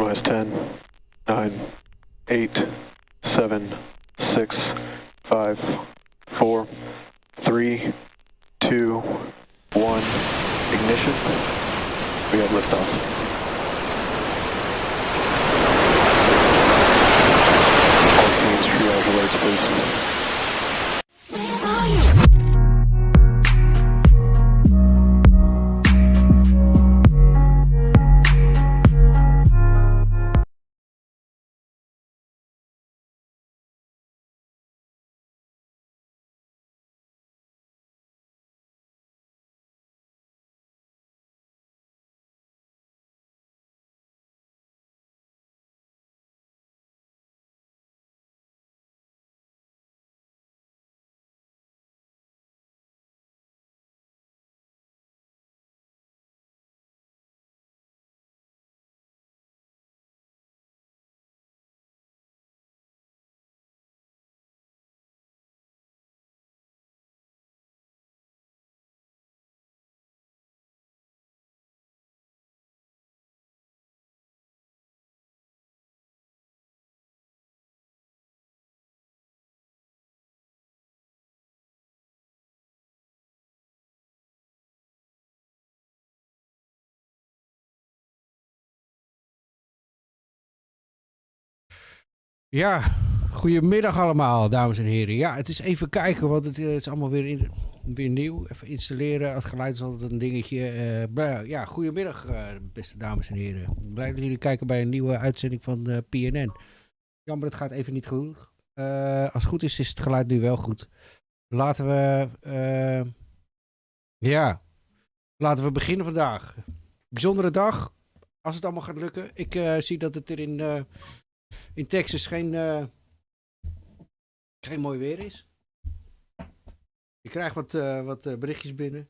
has 10, 9, 8, 7, 6, 5, 4, 3, 2, 1. Ignition. We have liftoff. Triage alerts, please. Ja, goedemiddag allemaal, dames en heren. Ja, het is even kijken, want het is allemaal weer nieuw. Even installeren, het geluid is altijd een dingetje. Ja, goedemiddag, beste dames en heren. Blij dat jullie kijken bij een nieuwe uitzending van PNN. Jammer, het gaat even niet goed. Als het goed is het geluid nu wel goed. Laten we beginnen vandaag. Bijzondere dag, als het allemaal gaat lukken. Ik zie dat het er in Texas geen mooi weer is. Ik krijg wat berichtjes binnen.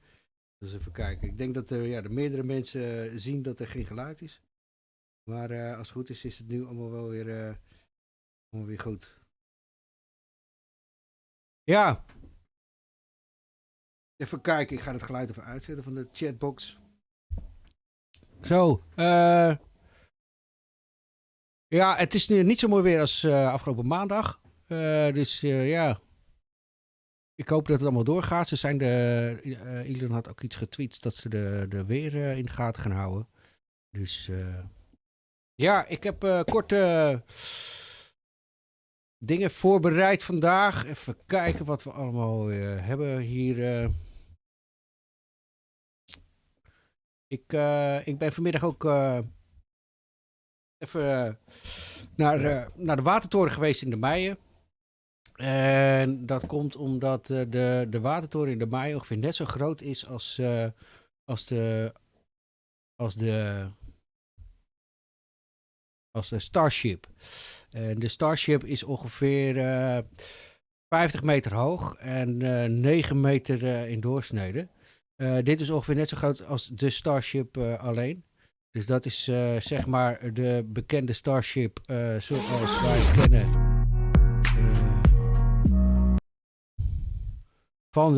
Dus even kijken. Ik denk dat de meerdere mensen zien dat er geen geluid is. Maar als het goed is het nu allemaal wel weer goed. Ja. Even kijken. Ik ga het geluid even uitzetten van de chatbox. Zo. Ja, het is nu niet zo mooi weer als afgelopen maandag. Dus ja, ik hoop dat het allemaal doorgaat. Elon had ook iets getweet dat ze de weer in de gaten gaan houden. Dus ja, ik heb korte dingen voorbereid vandaag. Even kijken wat we allemaal hebben hier. Ik ben vanmiddag ook even naar de Watertoren geweest in de Meije. En dat komt omdat de Watertoren in de Meije ongeveer net zo groot is als de Starship. En de Starship is ongeveer 50 meter hoog en 9 meter in doorsnede. Dit is ongeveer net zo groot als de Starship alleen. Dus dat is zeg maar de bekende Starship zoals wij kennen van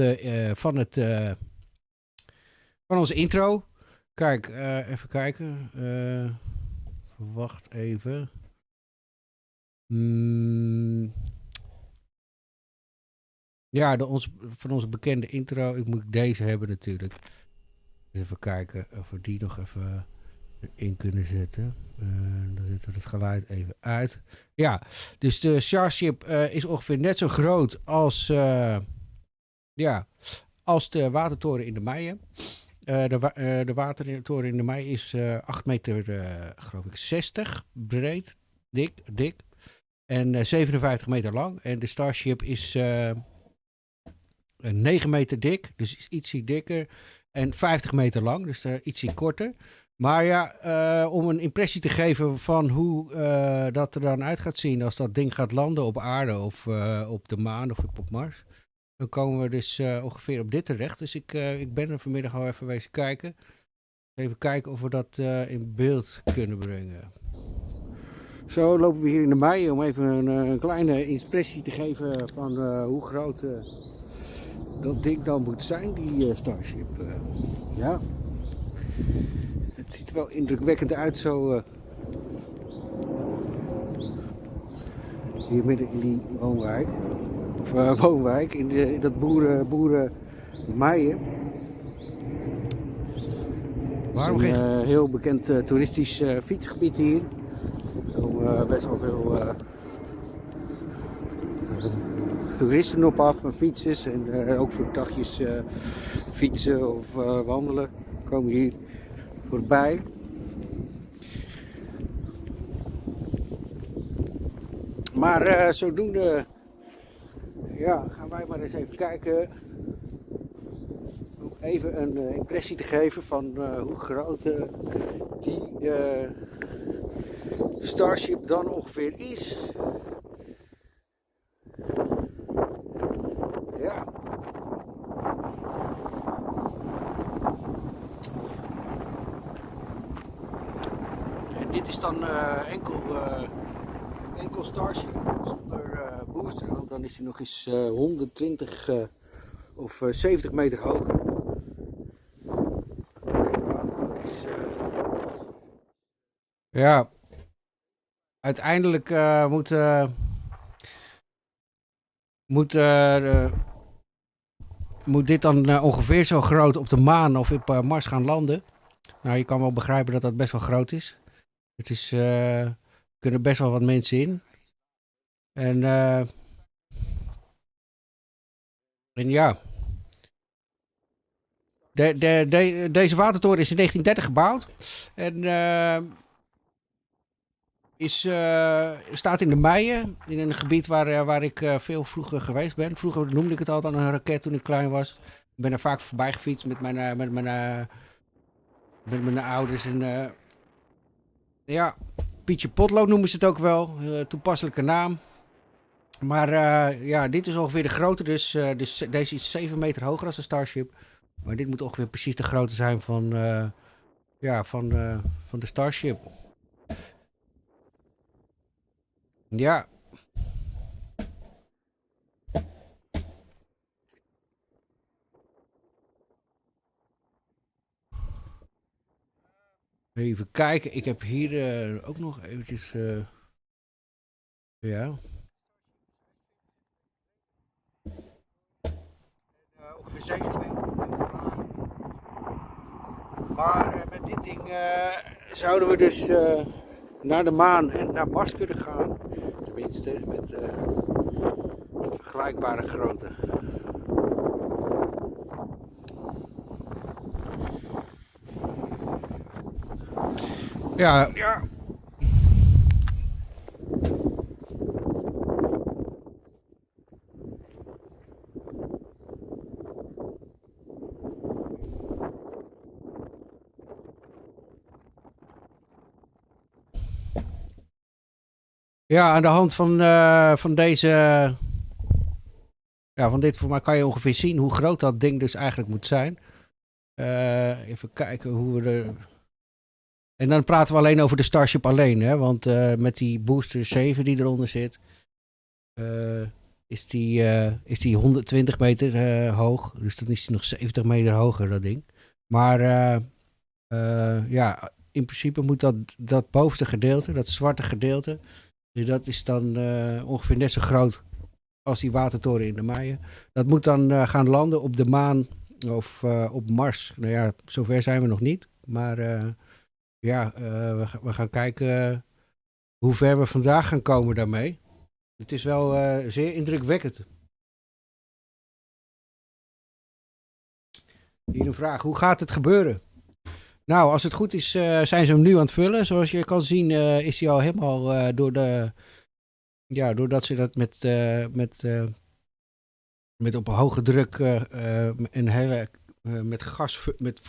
onze intro. Kijk, even kijken. Wacht even. Ja, van onze bekende intro. Ik moet deze hebben natuurlijk. Dus even kijken of we die nog even in kunnen zetten. Dan zetten we het geluid even uit. Ja, dus de Starship is ongeveer net zo groot als de Watertoren in de Meije. De Watertoren in de Meije is 8 meter, geloof ik, 60 breed, dik. En 57 meter lang. En de Starship is 9 meter dik, dus is ietsje dikker. En 50 meter lang, dus ietsje korter. Maar ja, om een impressie te geven van hoe dat er dan uit gaat zien als dat ding gaat landen op aarde of op de maan of op Mars. Dan komen we dus ongeveer op dit terecht. Dus ik ben er vanmiddag al even wezen kijken. Even kijken of we dat in beeld kunnen brengen. Zo lopen we hier in de Meije om even een kleine impressie te geven van hoe groot dat ding dan moet zijn, die Starship. Ja. Het ziet er wel indrukwekkend uit zo Hier midden in die woonwijk. Of woonwijk, in dat boeren Meije. Waarom geen... Een heel bekend toeristisch fietsgebied hier. Er komen best wel veel toeristen op af met fietsers. En ook voor dagjes fietsen of wandelen komen hier voorbij. Maar zodoende gaan wij maar eens even kijken. Om even een impressie te geven van hoe groot die Starship dan ongeveer is. Ja. En dit is dan enkel Starship zonder booster, want dan is hij nog eens 120 of 70 meter hoger. Ja, uiteindelijk moet dit dan ongeveer zo groot op de maan of op Mars gaan landen. Nou, je kan wel begrijpen dat dat best wel groot is. Het is, er kunnen best wel wat mensen in. En ja, deze watertoren is in 1930 gebouwd. En staat in de Meije, in een gebied waar ik veel vroeger geweest ben. Vroeger noemde ik het altijd een raket toen ik klein was. Ik ben er vaak voorbij gefietst met mijn ouders. En ja, Pietje Potlood noemen ze het ook wel. Toepasselijke naam. Maar ja, dit is ongeveer de grootte. Dus deze is 7 meter hoger als een Starship. Maar dit moet ongeveer precies de grootte zijn van de Starship. Ja. Even kijken. Ik heb hier ook nog eventjes... ja. Ongeveer 7 meter. Maar met dit ding zouden we dus naar de maan en naar Mars kunnen gaan. Tenminste, met vergelijkbare grootte. Ja. Ja, aan de hand van deze... Ja, van dit voor mij kan je ongeveer zien hoe groot dat ding dus eigenlijk moet zijn. Even kijken hoe we er... En dan praten we alleen over de Starship alleen, hè? Want met die booster 7 die eronder zit, is die 120 meter hoog. Dus dan is die nog 70 meter hoger, dat ding. Maar ja, in principe moet dat bovenste gedeelte, dat zwarte gedeelte, dus dat is dan ongeveer net zo groot als die watertoren in de Meije. Dat moet dan gaan landen op de maan of op Mars. Nou ja, zover zijn we nog niet. Maar ja, we gaan kijken hoe ver we vandaag gaan komen daarmee. Het is wel zeer indrukwekkend. Hier een vraag. Hoe gaat het gebeuren? Nou, als het goed is, zijn ze hem nu aan het vullen. Zoals je kan zien is hij al helemaal doordat ze dat met op hoge druk met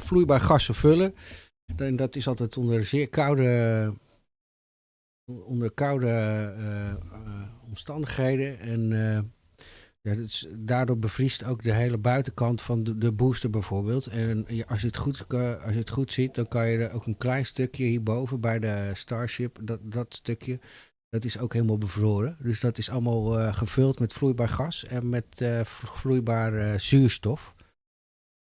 vloeibaar gas vervullen. En dat is altijd onder zeer koude omstandigheden. En ja, daardoor bevriest ook de hele buitenkant van de booster bijvoorbeeld. En als je het goed ziet, dan kan je er ook een klein stukje hierboven bij de Starship, dat stukje, dat is ook helemaal bevroren. Dus dat is allemaal gevuld met vloeibaar gas en met vloeibaar zuurstof.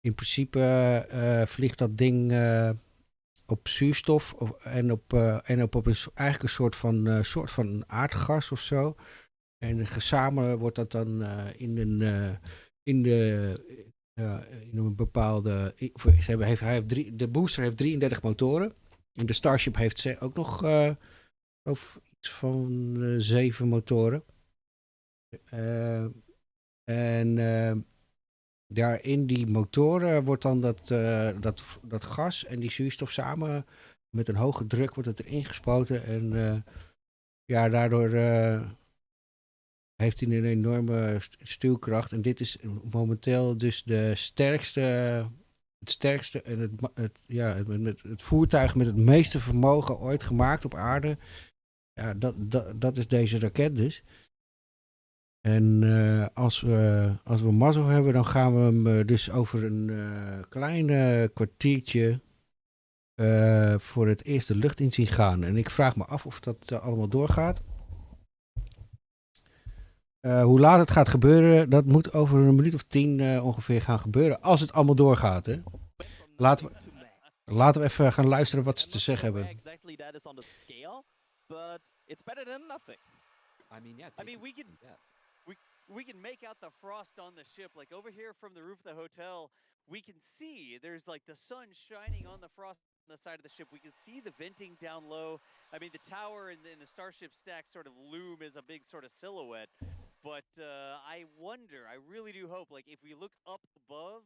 In principe vliegt dat ding op zuurstof en op eigenlijk een soort van aardgas of zo. En samen wordt dat dan in een bepaalde... De booster heeft 33 motoren. En de Starship heeft ook nog iets van 7 motoren. Daar in die motoren wordt dan dat gas en die zuurstof samen met een hoge druk wordt het erin gespoten. En daardoor heeft hij een enorme stuwkracht. En dit is momenteel dus het sterkste en het voertuig met het meeste vermogen ooit gemaakt op aarde. Ja, dat is deze raket dus. En als we mazzel hebben, dan gaan we hem dus over een klein kwartiertje voor het eerst de lucht in zien gaan. En ik vraag me af of dat allemaal doorgaat. Hoe laat het gaat gebeuren, dat moet over een minuut of 10 ongeveer gaan gebeuren. Als het allemaal doorgaat, hè. Laten we even gaan luisteren wat ze te zeggen hebben. Exactly that is on the scale, but it's better than nothing. We can make out the frost on the ship. Like over here from the roof of the hotel, we can see there's like the sun shining on the frost on the side of the ship. We can see the venting down low. I mean, the tower and the Starship stack sort of loom as a big sort of silhouette. But I wonder, I really do hope, like if we look up above,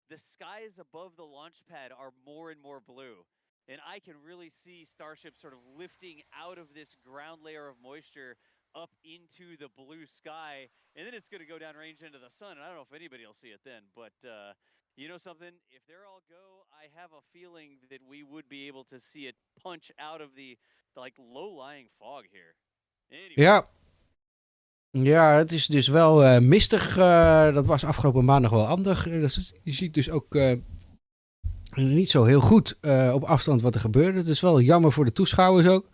the skies above the launch pad are more and more blue. And I can really see Starship sort of lifting out of this ground layer of moisture up into the blue sky, and then it's going to go downrange into the sun, and I don't know if anybody will see it then, but you know something, if they're all go, I have a feeling that we would be able to see it punch out of the like low-lying fog here. Anyway. Ja, het is dus wel mistig. Dat was afgelopen maandag wel handig. Je ziet dus ook niet zo heel goed op afstand wat er gebeurt. Het is wel jammer voor de toeschouwers ook.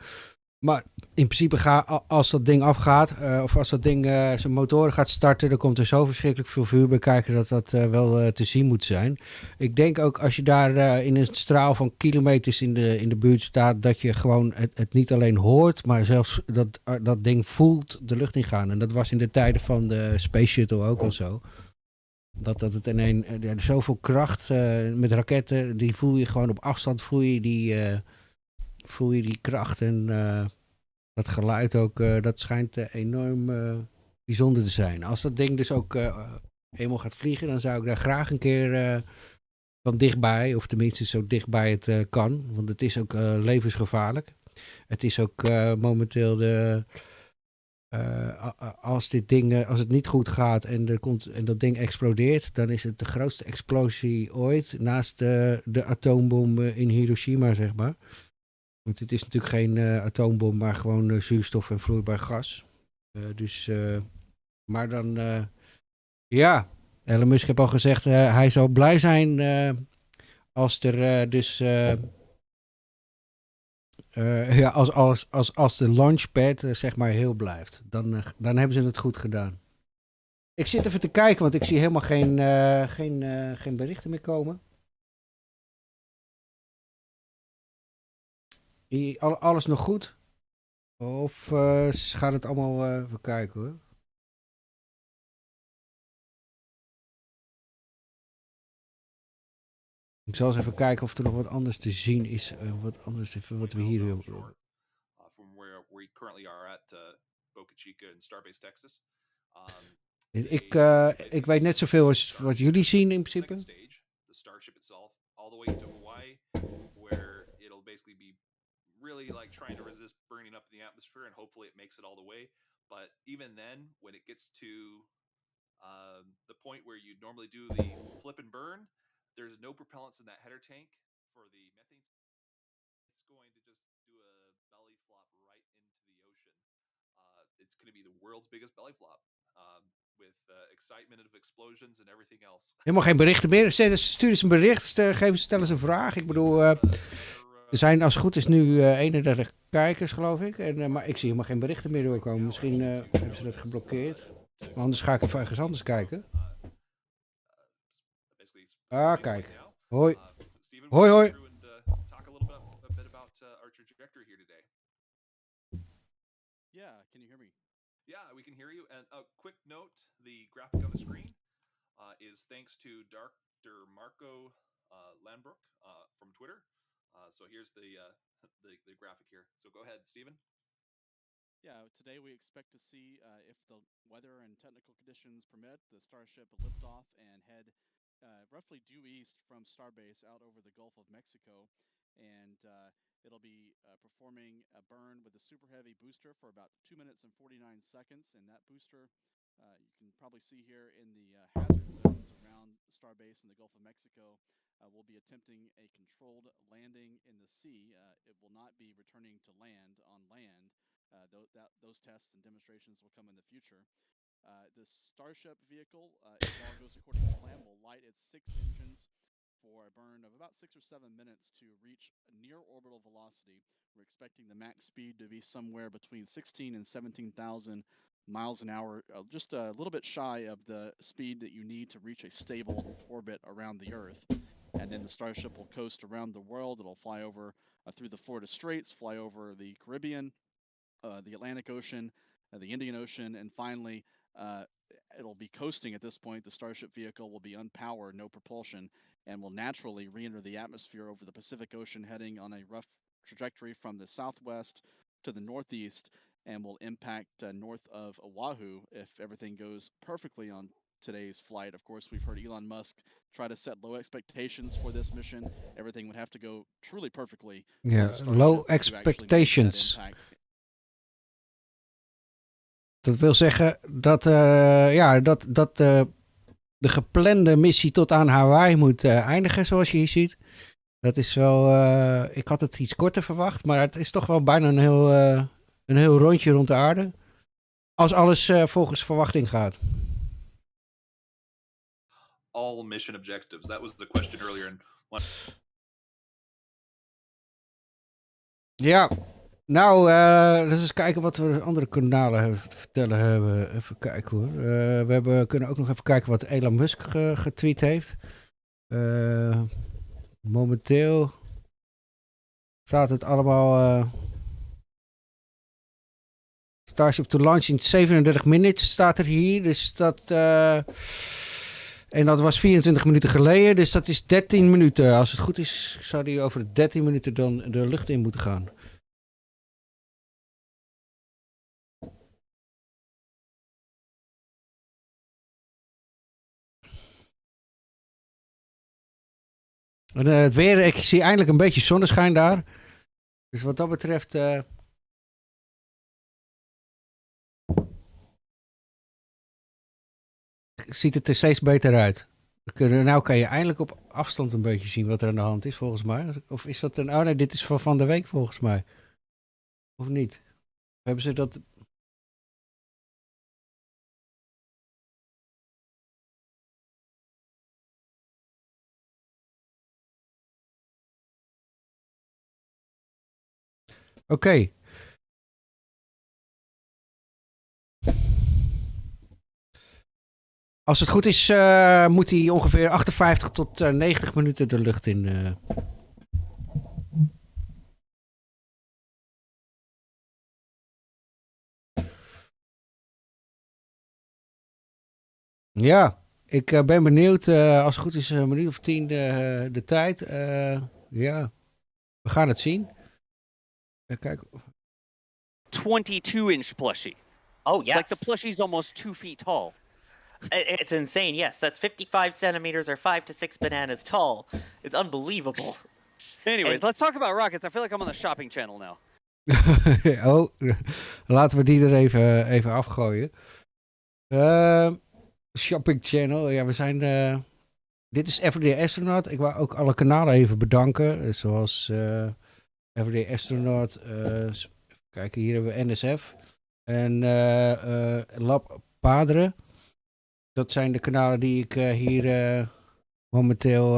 Maar in principe als dat ding afgaat, of als dat ding zijn motoren gaat starten, dan komt er zo verschrikkelijk veel vuur bij kijken dat dat wel te zien moet zijn. Ik denk ook als je daar in een straal van kilometers in de buurt staat, dat je gewoon het niet alleen hoort, maar zelfs dat ding voelt de lucht ingaan. En dat was in de tijden van de Spaceshuttle ook al zo. Dat het in zoveel kracht met raketten, die voel je gewoon op afstand, voel je die kracht en dat geluid ook, dat schijnt enorm bijzonder te zijn. Als dat ding dus ook eenmaal gaat vliegen, dan zou ik daar graag een keer van dichtbij, of tenminste zo dichtbij het kan, want het is ook levensgevaarlijk. Het is ook momenteel als het niet goed gaat en dat ding explodeert, dan is het de grootste explosie ooit naast de atoombom in Hiroshima, zeg maar. Want het is natuurlijk geen atoombom, maar gewoon zuurstof en vloeibaar gas. Maar dan, Elon Musk heeft al gezegd, hij zal blij zijn als er als de launchpad zeg maar heel blijft. Dan hebben ze het goed gedaan. Ik zit even te kijken, want ik zie helemaal geen berichten meer komen. Alles nog goed? Of ze gaan het allemaal even kijken hoor. Ik zal eens even kijken of er nog wat anders te zien is. Wat anders even wat we hier hebben. From where we currently are at Boca Chica in Starbase, Texas. Ik weet net zoveel als wat jullie zien in principe. The Starship itself, all the way to Hawaii, where it'll basically be really like trying to resist burning up in the atmosphere, and hopefully it makes it all the way. But even then, when it gets to the point where you normally do the flip and burn, there's no propellants in that header tank for the methane. It's going to just do a belly flop right into the ocean. It's going to be the world's biggest belly flop. With excitement of explosions and everything else. Helemaal geen berichten meer. Stuur eens een bericht, stel eens een vraag. Ik bedoel, er zijn als het goed is nu 31 kijkers, geloof ik. Maar ik zie helemaal geen berichten meer doorkomen. Misschien hebben ze dat geblokkeerd. Maar anders ga ik even ergens anders kijken. Kijk. Hoi. Hoi. hear you. And a quick note, the graphic on the screen is thanks to Dr. Marco Landbrook from Twitter. So here's the graphic here. So go ahead, Stephen. Yeah, today we expect to see, if the weather and technical conditions permit, the Starship lift off and head roughly due east from Starbase out over the Gulf of Mexico. And it'll be performing a burn with a super heavy booster for about 2 minutes and 49 seconds. And that booster, you can probably see here in the hazard zones around Starbase in the Gulf of Mexico, will be attempting a controlled landing in the sea. It will not be returning to land on land. Those tests and demonstrations will come in the future. The Starship vehicle, if all goes according to plan, will light its 6 engines for a burn of about 6 or 7 minutes to reach near orbital velocity. We're expecting the max speed to be somewhere between 16 and 17,000 miles an hour, just a little bit shy of the speed that you need to reach a stable orbit around the Earth. And then the Starship will coast around the world. It'll fly over through the Florida Straits, fly over the Caribbean, the Atlantic Ocean, the Indian Ocean, and finally, it'll be coasting at this point. The Starship vehicle will be unpowered, no propulsion, and will naturally re-enter the atmosphere over the Pacific Ocean, heading on a rough trajectory from the southwest to the northeast, and will impact north of Oahu if everything goes perfectly on today's flight. Of course, we've heard Elon Musk try to set low expectations for this mission. Everything would have to go truly perfectly. Ja, low expectations. Dat wil zeggen dat, de geplande missie tot aan Hawaii moet eindigen, zoals je hier ziet. Dat is wel... ik had het iets korter verwacht, maar het is toch wel bijna een heel rondje rond de aarde. Als alles volgens verwachting gaat. All mission objectives. That was the question earlier. Ja, nou, laten we eens kijken wat we andere kanalen te vertellen hebben. Even kijken hoor. We kunnen ook nog even kijken wat Elon Musk getweet heeft. Momenteel staat het allemaal... Starship to launch in 37 minutes staat er hier. Dus dat... en dat was 24 minuten geleden. Dus dat is 13 minuten. Als het goed is, zou die over de 13 minuten dan de lucht in moeten gaan. En, het weer, ik zie eindelijk een beetje zonneschijn daar. Dus wat dat betreft... ziet het er steeds beter uit. Nou kan je eindelijk op afstand een beetje zien wat er aan de hand is, volgens mij. Of is dat een... Oh nee, dit is van de week, volgens mij. Of niet? Hebben ze dat... Oké. Als het goed is, moet hij ongeveer 58 tot 90 minuten de lucht in. Ja, ik ben benieuwd. Als het goed is, een minuut of 10 de tijd. Ja, we gaan het zien. Kijk. 22-inch plushie. Oh, yes. Like the plushie's almost 2 feet tall. It's insane, yes. That's 55 centimeters or 5 to 6 bananas tall. It's unbelievable. Anyways, let's talk about rockets. I feel like I'm on the shopping channel now. Oh, laten we die er even afgooien. Shopping channel, ja, we zijn... dit is Everyday Astronaut. Ik wou ook alle kanalen even bedanken. Zoals Everyday Astronaut. Kijk, hier hebben we NSF. En Lab Padre. Dat zijn de kanalen die ik hier momenteel...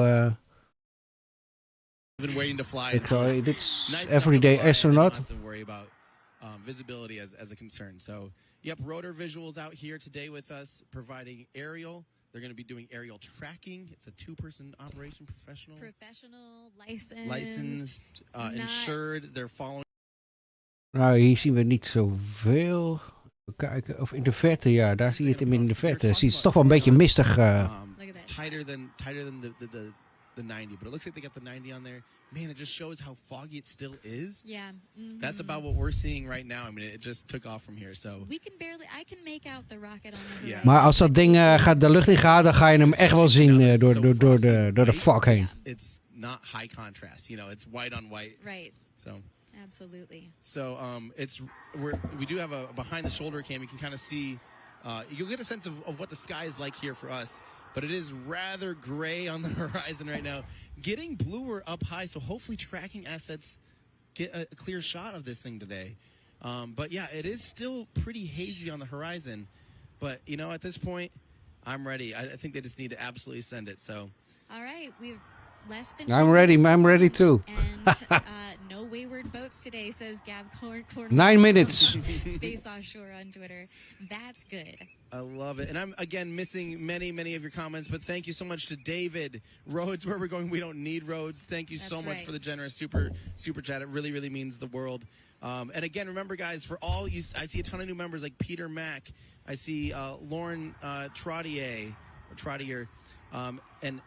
dit is Everyday Astronaut. Visibility as a concern. So, yep, rotor visuals out here today with us, providing aerial. They're going to be doing aerial tracking. It's a 2-person operation, professional, licensed, insured. They're following. Nou, hier zien we niet zoveel. Kijken, of in de verte, ja, daar zie je het in de verte. Ziet het toch wel een beetje mistig. Tighter than the 90, but it looks like they got the 90 on there. Man, it just shows how foggy it still is. Yeah. Mm-hmm. That's about what we're seeing right now. I mean, it just took off from here, so. I can make out the rocket on the horizon. Maar als dat ding gaat de lucht in gaat, dan ga je hem echt wel zien door de fog heen. It's not high contrast, you know, it's white on white. Right. So. Absolutely. So we do have a behind the shoulder cam. You can kind of see, you'll get a sense of what the sky is like here for us. But it is rather gray on the horizon right now. Getting bluer up high, so hopefully tracking assets get a clear shot of this thing today. But yeah, it is still pretty hazy on the horizon. But, you know, at this point, I'm ready. I think they just need to absolutely send it, so. All right, we've less than I'm ready too. And no wayward boats today, says Gab Corn. 9 minutes. Space Offshore on Twitter. That's good. I love it. And I'm, again, missing many of your comments, but thank you so much to David. Roads, where we're going, we don't need roads. Thank you so much for the generous super chat. It really means the world. And again, remember, guys, for all you, I see a ton of new members like Peter Mack. I see Lauren Trottier. And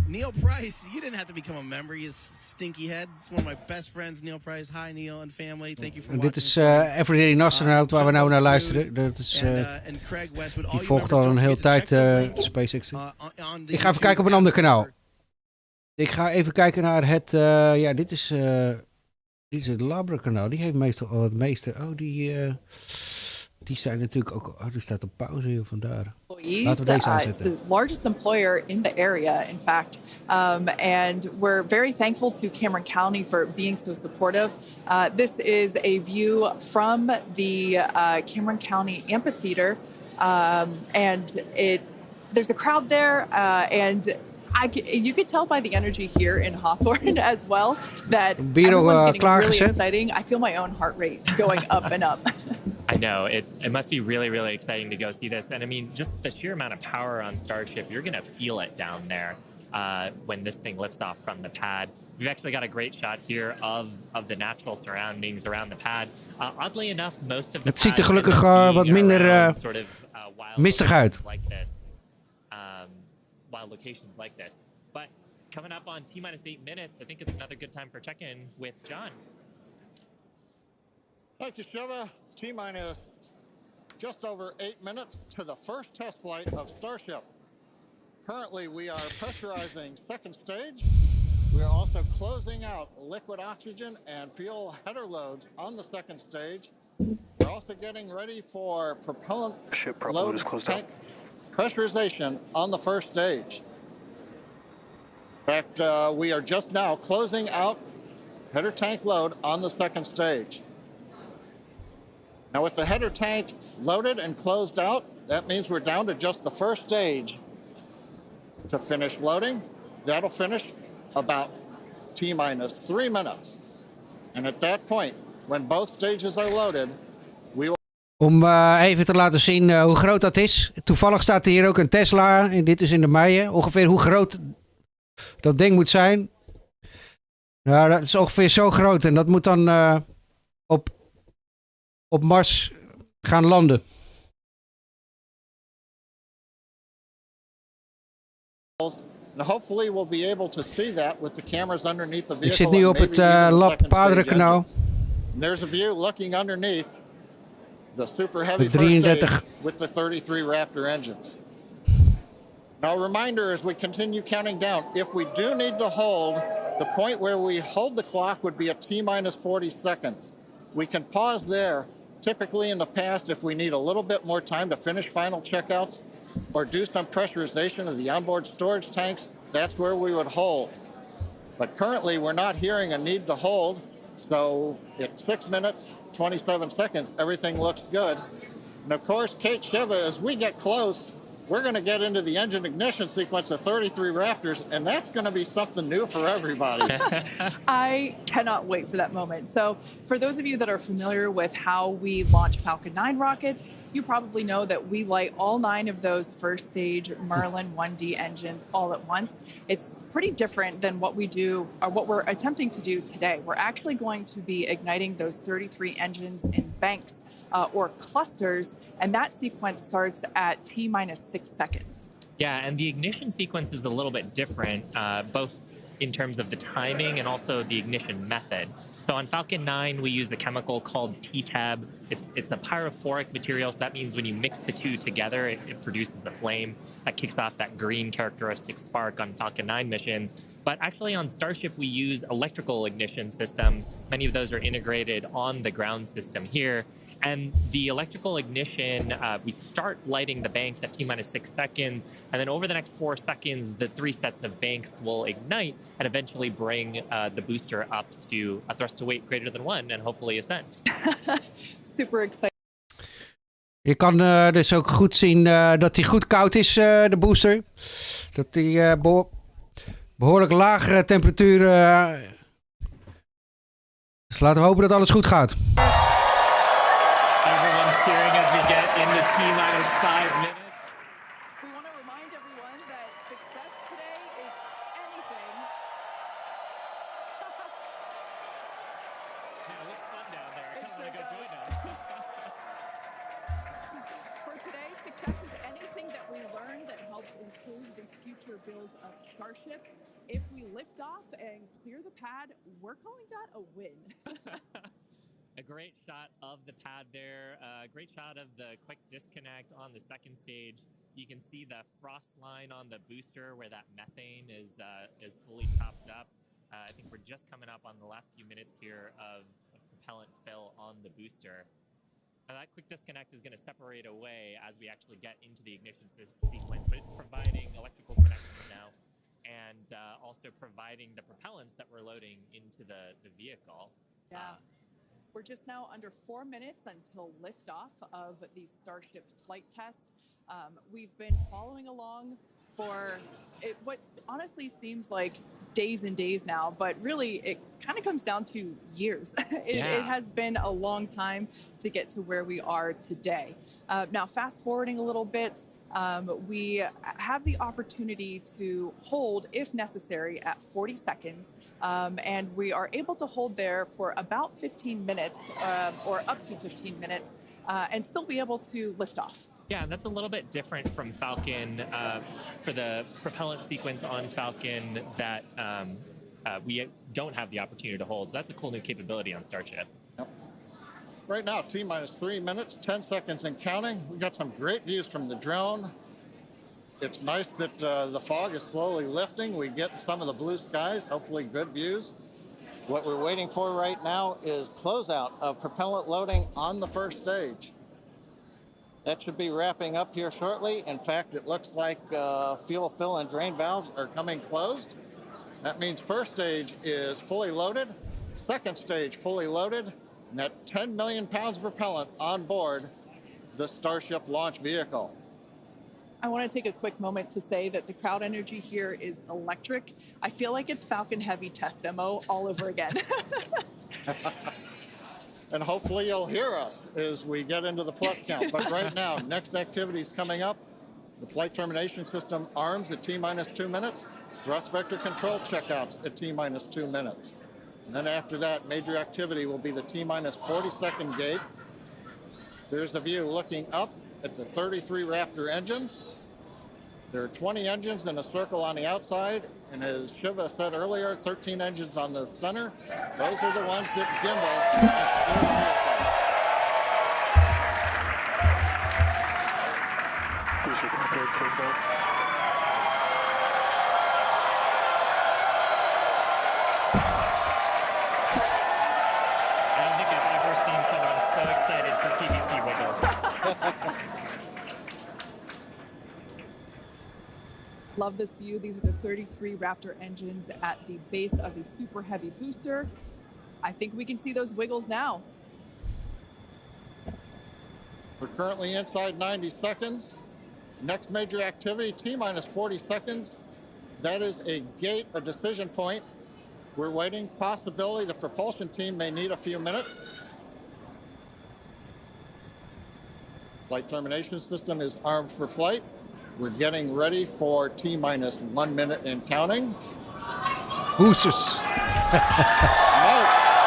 Neil Price, you didn't have to become a member. You stinky head. It's one of my best friends, Neil Price. Hi, Neil and family. Thank you for watching. Dit is Everyday Astronaut, waar we nou naar luisteren. Dat is, die volgt al een hele tijd SpaceX. Ik ga even kijken op een ander kanaal. Ik ga even kijken naar het... dit is het Labra kanaal. Die heeft meestal al het meeste... Die zijn natuurlijk ook... die staat op pauze hier, vandaar. Laten we deze aanzetten. It's the largest employer in the area, in fact. And we're very thankful to Cameron County for being so supportive. This is a view from the Cameron County Amphitheater. And there's a crowd there. And you could tell by the energy here in Hawthorne as well that everyone's getting really exciting. I feel my own heart rate going up and up. I know, it must be really exciting to go see this. And I mean, just the sheer amount of power on Starship, you're going to feel it down there when this thing lifts off from the pad. We've actually got a great shot here of the natural surroundings around the pad. Oddly enough, most of the het ziet er gelukkig wat minder mistig uit. Like this, wild locations like this. But coming up on T-8 minutes, I think it's another good time for check-in with John. Thank you, Shiva. T-minus just over 8 minutes to the first test flight of Starship. Currently, we are pressurizing second stage. We are also closing out liquid oxygen and fuel header loads on the second stage. We're also getting ready for propellant load tank pressurization on the first stage. In fact, we are just now closing out header tank load on the second stage. Now with the header tanks loaded and closed out, that means we're down to just the first stage to finish loading. That'll finish about T-minus 3 minutes. And at that point, when both stages are loaded, we will... Om even te laten zien hoe groot dat is. Toevallig staat er hier ook een Tesla. En dit is in de Meije. Ongeveer hoe groot dat ding moet zijn. Nou, dat is ongeveer zo groot. En dat moet dan op Mars gaan landen. And hopefully we'll be able to see that with the cameras underneath the vehicle. Ik zit nu op het Lab Padre kanaal. There's a view looking underneath the super heavy first stage with the 33 Raptor engines. Now a reminder as we continue counting down, if we do need to hold, the point where we hold the clock would be at T-minus 40 seconds. We can pause there. Typically in the past, if we need a little bit more time to finish final checkouts or do some pressurization of the onboard storage tanks, that's where we would hold. But currently we're not hearing a need to hold, so at 6 minutes, 27 seconds, everything looks good. And of course, Kate Shiva, as we get close, we're going to get into the engine ignition sequence of 33 Raptors, and that's going to be something new for everybody. I cannot wait for that moment. So for those of you that are familiar with how we launch Falcon 9 rockets, you probably know that we light all 9 of those first stage Merlin 1D engines all at once. It's pretty different than what we do, or what we're attempting to do today. We're actually going to be igniting those 33 engines in banks or clusters, and that sequence starts at T-minus 6 seconds. Yeah, and the ignition sequence is a little bit different, both in terms of the timing and also the ignition method. So on Falcon 9, we use a chemical called T-Tab. It's a pyrophoric material, so that means when you mix the two together, it produces a flame that kicks off that green characteristic spark on Falcon 9 missions. But actually on Starship, we use electrical ignition systems. Many of those are integrated on the ground system here. And the electrical ignition, we start lighting the banks at T-minus 6 seconds, and then over the next 4 seconds, the 3 sets of banks will ignite and eventually bring the booster up to a thrust to weight greater than 1 and hopefully ascent. Super excited. Je kan dus ook goed zien dat hij goed koud is, de booster. Dat hij behoorlijk lagere temperaturen... Dus laten we hopen dat alles goed gaat. Everyone's cheering as we get into T-minus 5 minutes. We want to remind everyone that success today is anything. Yeah, it looks fun down there. I kind of want to go join them. For today, success is anything that we learn that helps improve the future builds of Starship. If we lift off and clear the pad, we're calling that a win. A great shot of the pad there. A great shot of the quick disconnect on the second stage. You can see the frost line on the booster where that methane is fully topped up. I think we're just coming up on the last few minutes here of propellant fill on the booster. Now that quick disconnect is going to separate away as we actually get into the ignition sequence, but it's providing electrical connections now and also providing the propellants that we're loading into the vehicle. Yeah. We're just now under 4 minutes until liftoff of the Starship flight test. We've been following along for what honestly seems like days and days now, but really it kind of comes down to years. It has been a long time to get to where we are today. Now, fast forwarding a little bit, we have the opportunity to hold, if necessary, at 40 seconds, and we are able to hold there for about 15 minutes, or up to 15 minutes, and still be able to lift off. Yeah, and that's a little bit different from Falcon for the propellant sequence on Falcon that we don't have the opportunity to hold. So that's a cool new capability on Starship. Yep. Right now, T-minus 3 minutes, 10 seconds and counting. We got some great views from the drone. It's nice that the fog is slowly lifting. We get some of the blue skies, hopefully good views. What we're waiting for right now is closeout of propellant loading on the first stage. That should be wrapping up here shortly. In fact, it looks like fuel fill and drain valves are coming closed. That means first stage is fully loaded, second stage fully loaded, and that 10 million pounds of propellant on board the Starship launch vehicle. I want to take a quick moment to say that the crowd energy here is electric. I feel like it's Falcon Heavy test demo all over again. And hopefully you'll hear us as we get into the plus count. But right now, next activity is coming up. The flight termination system arms at T-minus 2 minutes. Thrust vector control checkouts at T-minus 2 minutes. And then after that, major activity will be the T-minus 40-second gate. There's a view looking up at the 33 Raptor engines. There are 20 engines in a circle on the outside, and as Shiva said earlier, 13 engines on the center. Those are the ones that gimbal and steer the vehicle. I don't think I've ever seen someone so excited for TVC wiggles. Love this view. These are the 33 Raptor engines at the base of the Super Heavy booster. I think we can see those wiggles now. We're currently inside 90 seconds. Next major activity, T-minus 40 seconds. That is a gate, a decision point. We're waiting. Possibility the propulsion team may need a few minutes. Flight termination system is armed for flight. We're getting ready for T-minus 1 minute and counting. Hoesers. No,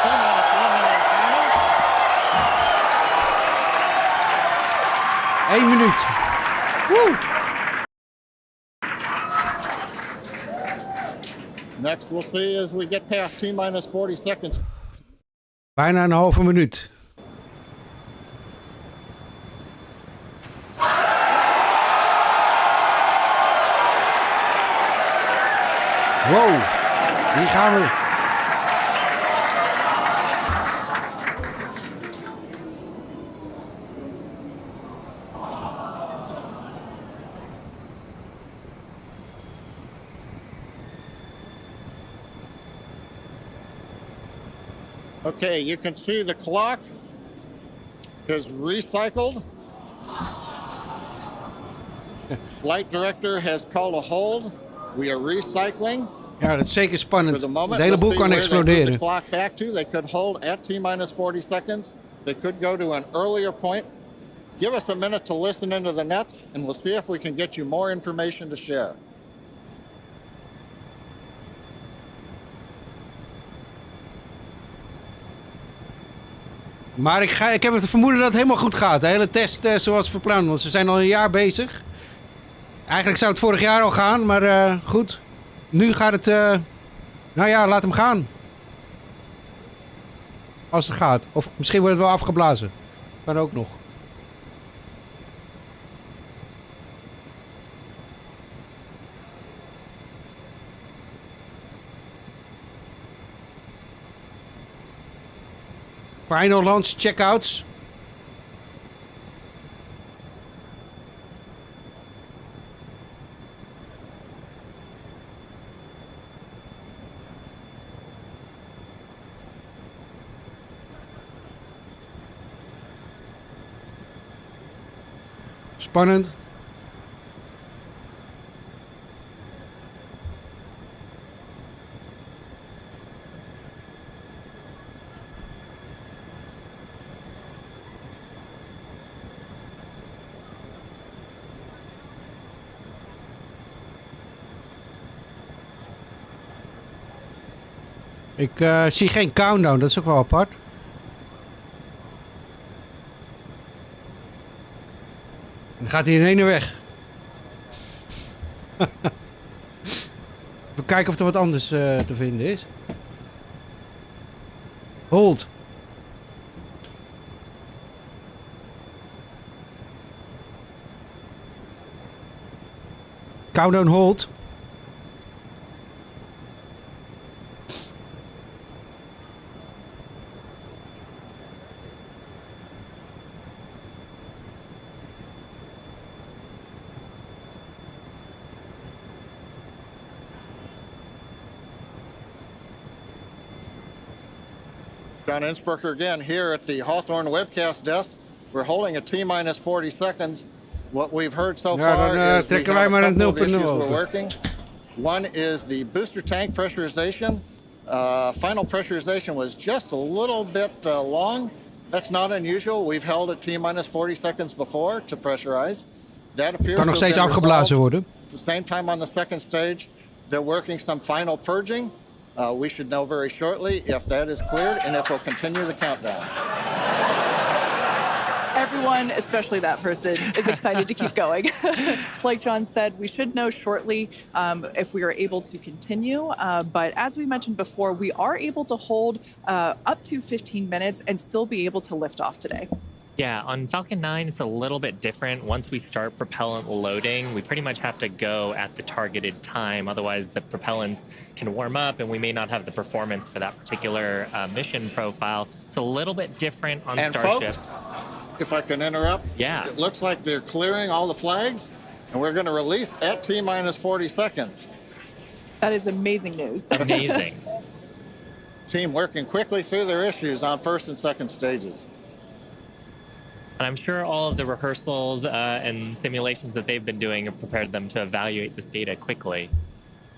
T-minus 1 minute and counting. 1 minuut. Woe! Next we'll see as we get past T-minus 40 seconds. Bijna een halve minuut. Wow, hier gaan we. Okay, you can see the clock is recycled. Flight director has called a hold. We are recycling. Ja, dat is zeker spannend. For the moment, De hele boel let's kan see where they move exploderen. the clock back to. They could hold at T-minus 40 seconds. They could go to an earlier point. Give us a minute to listen into the nets, and we'll see if we can get you more information to share. Maar ik heb het vermoeden dat het helemaal goed gaat. De hele test zoals verpland. Want ze zijn al een jaar bezig. Eigenlijk zou het vorig jaar al gaan. Maar goed. Nu gaat het... nou ja, laat hem gaan. Als het gaat. Of misschien wordt het wel afgeblazen. Kan ook nog. Final launch checkouts. Spannend. Ik zie geen countdown, dat is ook wel apart. Dan gaat hij in één weg. We kijken of er wat anders te vinden is. Hold. Countdown hold. John Innsbrucker again here at the Hawthorne webcast desk. We're holding a T-minus 40 seconds. What we've heard so far is we have a couple of issues we're working. One is the booster tank pressurization. Final pressurization was just a little bit long. That's not unusual. We've held at T-minus 40 seconds before to pressurize. That appears Kan nog steeds afgeblazen worden. At the same time on the second stage, they're working some final purging. We should know very shortly if that is cleared and if we'll continue the countdown. Everyone, especially that person, is excited to keep going. Like John said, we should know shortly if we are able to continue. But as we mentioned before, we are able to hold up to 15 minutes and still be able to lift off today. Yeah, on Falcon 9, it's a little bit different. Once we start propellant loading, we pretty much have to go at the targeted time. Otherwise, the propellants can warm up and we may not have the performance for that particular mission profile. It's a little bit different on Starship. Folks, if I can interrupt. Yeah. It looks like they're clearing all the flags, and we're going to release at T-minus 40 seconds. That is amazing news. Amazing. Team working quickly through their issues on first and second stages. And I'm sure all of the rehearsals and simulations that they've been doing have prepared them to evaluate this data quickly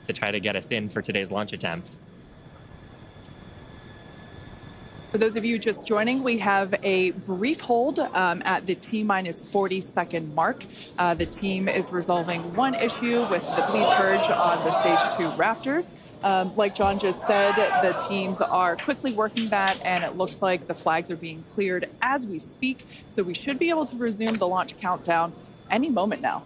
to try to get us in for today's launch attempt. For those of you just joining, we have a brief hold at the T-minus 40-second mark. The team is resolving one issue with the bleed purge on the Stage 2 Raptors. Like John just said, the teams are quickly working that, and it looks like the flags are being cleared as we speak. So we should be able to resume the launch countdown any moment now.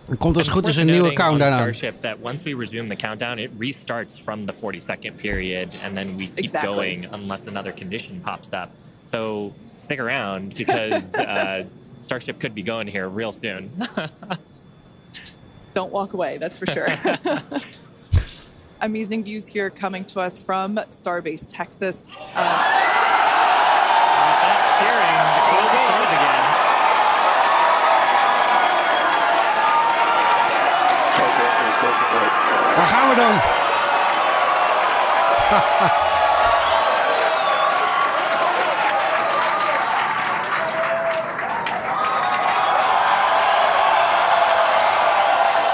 Er komt als goed is een nieuwe countdown aan. Starship that once we resume the countdown, it restarts from the 40-second period, and then we keep going unless another condition pops up. So stick around because Starship could be going here real soon. Don't walk away, that's for sure. Amazing views here coming to us from Starbase, Texas. Cheering, the cold started again. Waar gaan we dan?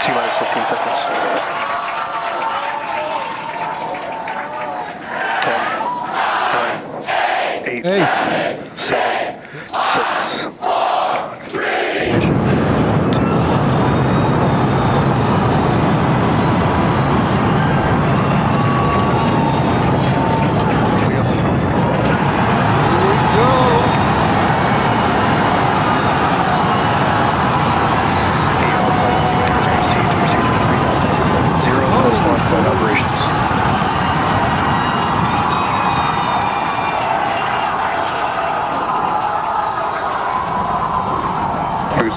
T-minus 15 seconds. 10, 9, 8, 7, 6, 5, 3,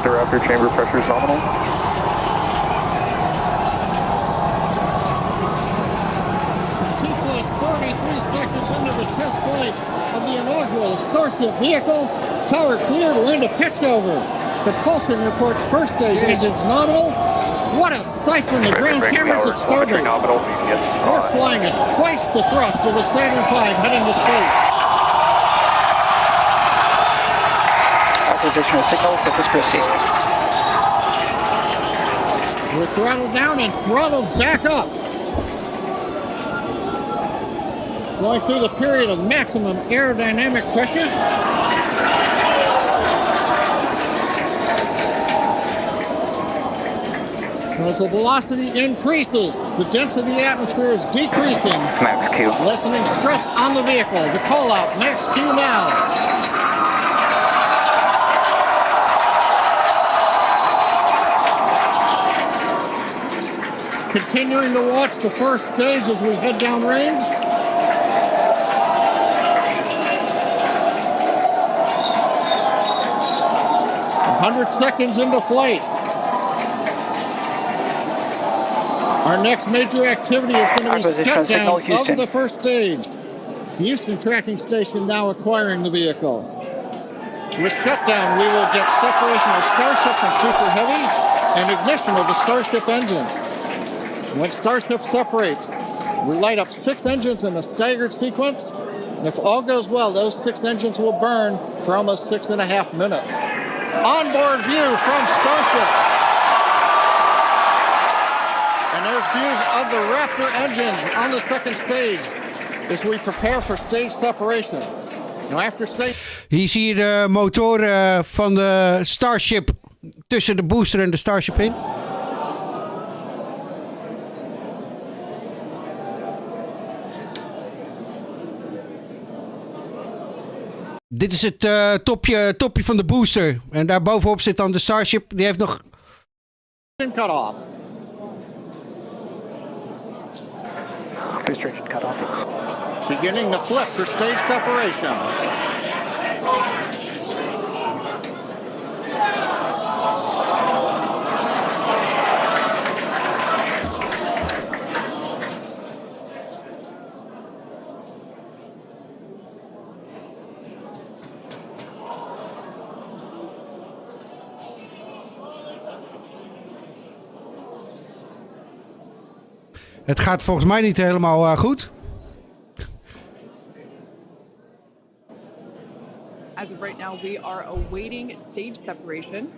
Raptor chamber pressure is nominal. T-plus 33 seconds into the test flight of the inaugural Starship vehicle. Tower cleared, we're into pitch over. Propulsion reports first stage engines nominal. What a sight from the ground cameras at Starbase. We're flying at twice the thrust of the Saturn V heading to space. Acquisition of signal, surface proceed. We're throttled down and throttled back up. Going through the period of maximum aerodynamic pressure. As the velocity increases, the density of the atmosphere is decreasing. Max Q. Lessening stress on the vehicle. The call out, max Q now. Continuing to watch the first stage as we head downrange. A 100 seconds into flight. Our next major activity is going to be shutdown of the first stage. The Houston tracking station now acquiring the vehicle. With shutdown, we will get separation of Starship from Super Heavy and ignition of the Starship engines. When Starship separates, we light up 6 engines in a staggered sequence. If all goes well, those 6 engines will burn for almost 6.5 minutes. Onboard view from Starship. And there's views of the Raptor engines on the second stage as we prepare for stage separation. Now after stage... Hier zie je de motoren van de Starship tussen de booster en de Starship in. Dit is het topje van de booster. En daar bovenop zit dan de Starship. Die heeft nog... Cut off. Restriction cut off. Beginning the flip for stage separation. Het gaat volgens mij niet helemaal goed. As of right now, we are awaiting stage separation.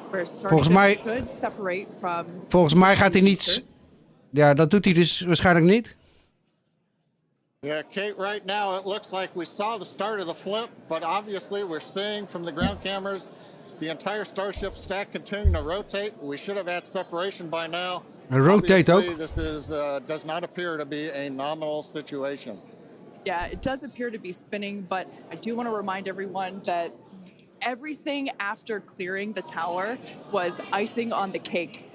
Where Starship should separate from... Volgens mij gaat hij niet... Ja, dat doet hij dus waarschijnlijk niet. Yeah, Kate, right now it looks like we saw the start of the flip, but obviously we're seeing from the ground cameras the entire Starship stack continuing to rotate. We should have had separation by now. Rotate Obviously, ook. this is does not appear to be a nominal situation. Yeah, it does appear to be spinning, but I do want to remind everyone that everything after clearing the tower was icing on the cake.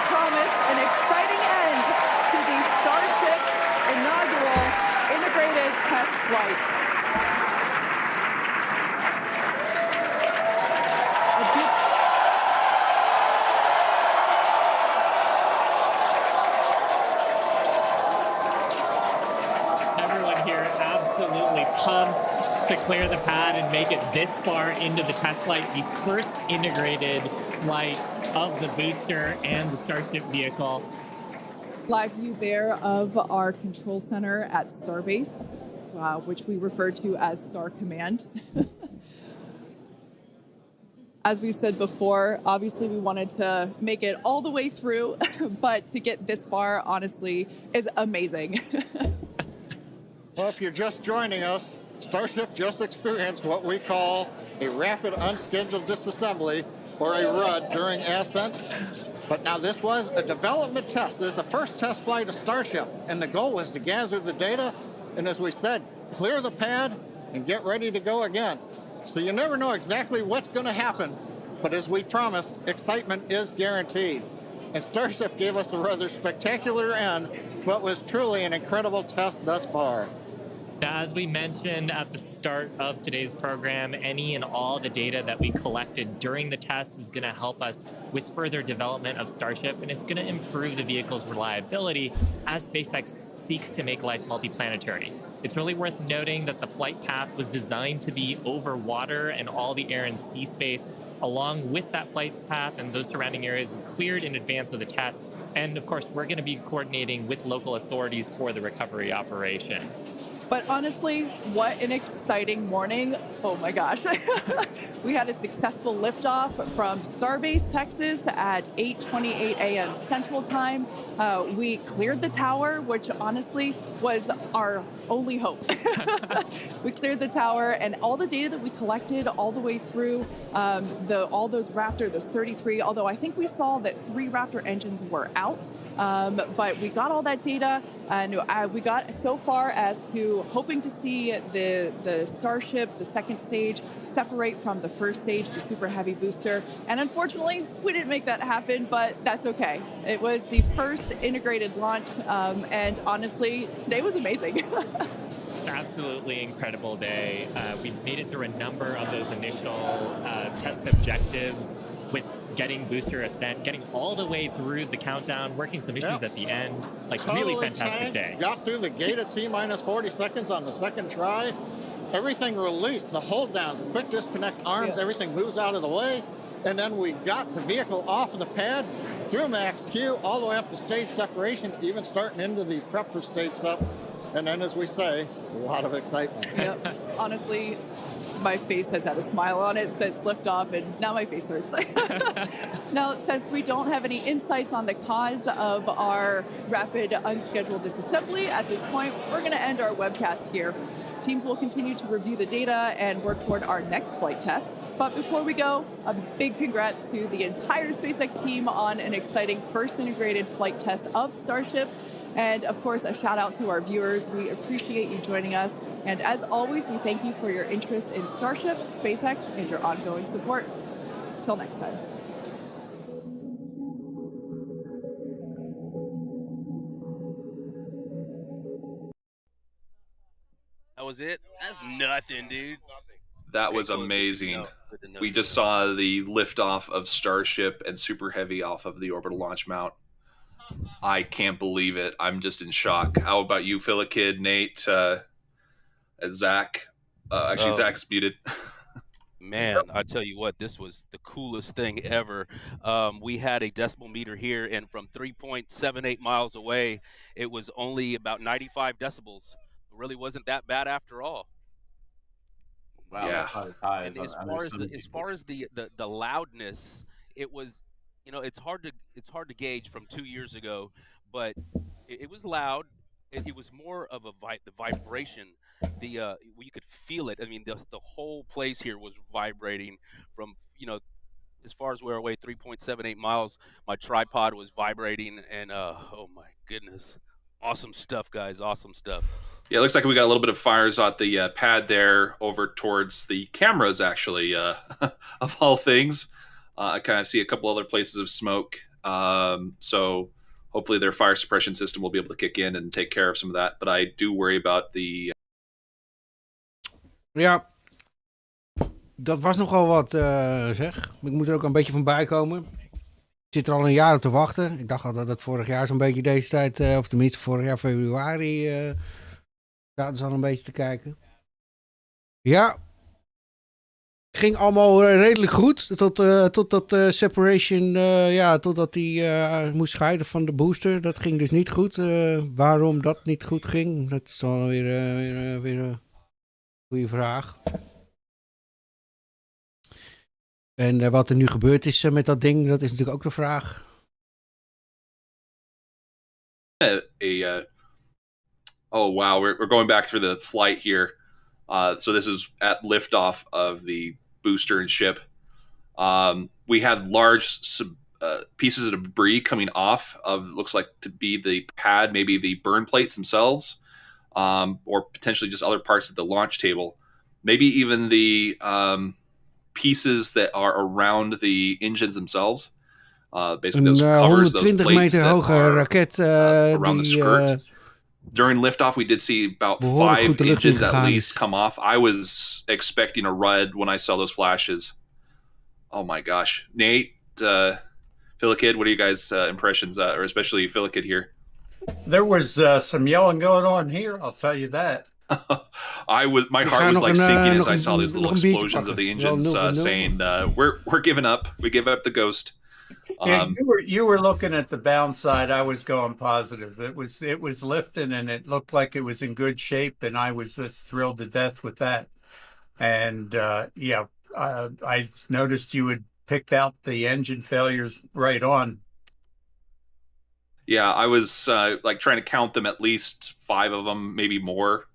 Promised an exciting end to the Starship inaugural integrated test flight. Everyone here absolutely pumped to clear the pad and make it this far into the test flight, the first integrated flight of the booster and the Starship vehicle. Live view there of our control center at Starbase, which we refer to as Star Command. As we said before, obviously we wanted to make it all the way through, but to get this far, honestly, is amazing. Well, if you're just joining us, Starship just experienced what we call a rapid unscheduled disassembly, or a RUD, during ascent. But now this was a development test. This is the first test flight of Starship, and the goal was to gather the data, and as we said, clear the pad and get ready to go again. So you never know exactly what's going to happen, but as we promised, excitement is guaranteed. And Starship gave us a rather spectacular end to what was truly an incredible test thus far. Now, as we mentioned at the start of today's program, any and all the data that we collected during the test is going to help us with further development of Starship, and it's going to improve the vehicle's reliability as SpaceX seeks to make life multiplanetary. It's really worth noting that the flight path was designed to be over water and all the air and sea space. Along with that flight path and those surrounding areas were cleared in advance of the test. And of course, we're going to be coordinating with local authorities for the recovery operations. But honestly, what an exciting morning. Oh my gosh. We had a successful liftoff from Starbase, Texas at 8:28 a.m. Central Time. We cleared the tower, which honestly was our only hope. We cleared the tower, and all the data that we collected all the way through all those Raptor, those 33, although I think we saw that 3 Raptor engines were out, but we got all that data, and we got so far as to hoping to see the Starship, the second stage, separate from the first stage, the Super Heavy booster. And unfortunately, we didn't make that happen, but that's okay. It was the first integrated launch, and honestly, today was amazing. Absolutely incredible day. We made it through a number of those initial test objectives with getting booster ascent, getting all the way through the countdown, working some issues at the end. Like, totally really fantastic day. Got through the gate at T-minus 40 seconds on the second try. Everything released, the hold downs, quick disconnect arms, everything moves out of the way. And then we got the vehicle off of the pad, through max Q, all the way up to stage separation, even starting into the prep for stage sep. And then, as we say, a lot of excitement. Yep. Honestly, my face has had a smile on it since liftoff, and now my face hurts. Now, since we don't have any insights on the cause of our rapid unscheduled disassembly at this point, we're going to end our webcast here. Teams will continue to review the data and work toward our next flight test. But before we go, a big congrats to the entire SpaceX team on an exciting first integrated flight test of Starship. And of course, a shout out to our viewers. We appreciate you joining us. And as always, we thank you for your interest in Starship, SpaceX, and your ongoing support. Till next time. That was it? That's nothing, dude. That was amazing. We just saw the liftoff of Starship and Super Heavy off of the orbital launch mount. I can't believe it. I'm just in shock. How about you, Philakid, Nate, Zach? Zach's muted. Man, I tell you what, this was the coolest thing ever. We had a decimal meter here, and from 3.78 miles away, it was only about 95 decibels. It really wasn't that bad after all. Wow, Yeah, that's not as high and as as under far as some the people. loudness, it was, it's hard to gauge from 2 years ago, but it was loud. It was more of the vibration, you could feel it. I mean, the whole place here was vibrating from as far as we're away 3.78 miles. My tripod was vibrating, and oh my goodness, awesome stuff, guys, awesome stuff. Yeah, it looks like we got a little bit of fires at the pad there over towards the cameras, actually, of all things. I kind of see a couple other places of smoke. So hopefully their fire suppression system will be able to kick in and take care of some of that. But I do worry about the... Ja, dat was nogal wat, zeg. Ik moet er ook een beetje van bijkomen. Ik zit er al een jaar op te wachten. Ik dacht al dat het vorig jaar zo'n beetje deze tijd, of tenminste vorig jaar februari, zaten ze al een beetje te kijken. Ja, ging allemaal redelijk goed. Totdat separation, totdat hij moest scheiden van de booster. Dat ging dus niet goed. Waarom dat niet goed ging, dat is dan weer een goede vraag. En wat er nu gebeurd is met dat ding, dat is natuurlijk ook de vraag. Oh, wow, we're going back through the flight here. So this is at liftoff of the booster and ship. We had large pieces of debris coming off of, looks like to be the pad, maybe the burn plates themselves, or potentially just other parts of the launch table. Maybe even the pieces that are around the engines themselves. Basically those covers, those 120 plates meter that hoge are raket around the die skirt. During liftoff, we did see about 5 engines at least come off. I was expecting a RUD when I saw those flashes. Oh my gosh. Nate, Philakid, what are you guys' impressions, or especially Philakid here? There was some yelling going on here, I'll tell you that. My heart was like sinking as I saw these little explosions of the engines saying, we're giving up. We give up the ghost. Yeah, you were looking at the bound side. I was going positive. It was lifting and it looked like it was in good shape, and I was just thrilled to death with that. And I noticed you had picked out the engine failures right on. Yeah, I was like trying to count them, at least 5 of them, maybe more.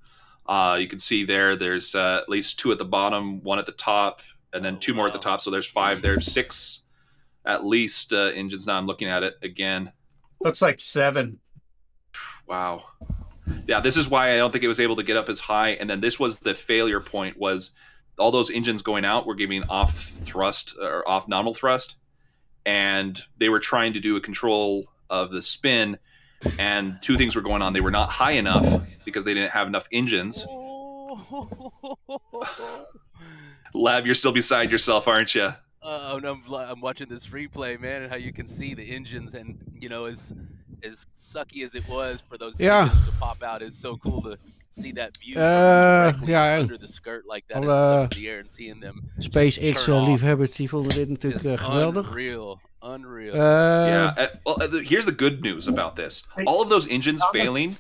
You can see there's at least 2 at the bottom, 1 at the top, and then 2 more at the top. So there's 5 there, 6 at least engines. Now I'm looking at it again. Looks like 7. Wow. Yeah, this is why I don't think it was able to get up as high. And then this was the failure point, was all those engines going out were giving off thrust or off nominal thrust. And they were trying to do a control of the spin. And 2 things were going on. They were not high enough because they didn't have enough engines. Lab, you're still beside yourself, aren't you? I'm watching this replay, man, and how you can see the engines, and as sucky as it was for those engines to pop out, is so cool to see that view directly under the skirt like that, as it's up in the air, and seeing them. SpaceX liefhebbers die vonden dit natuurlijk geweldig. Unreal. Here's the good news about this. All of those engines failing,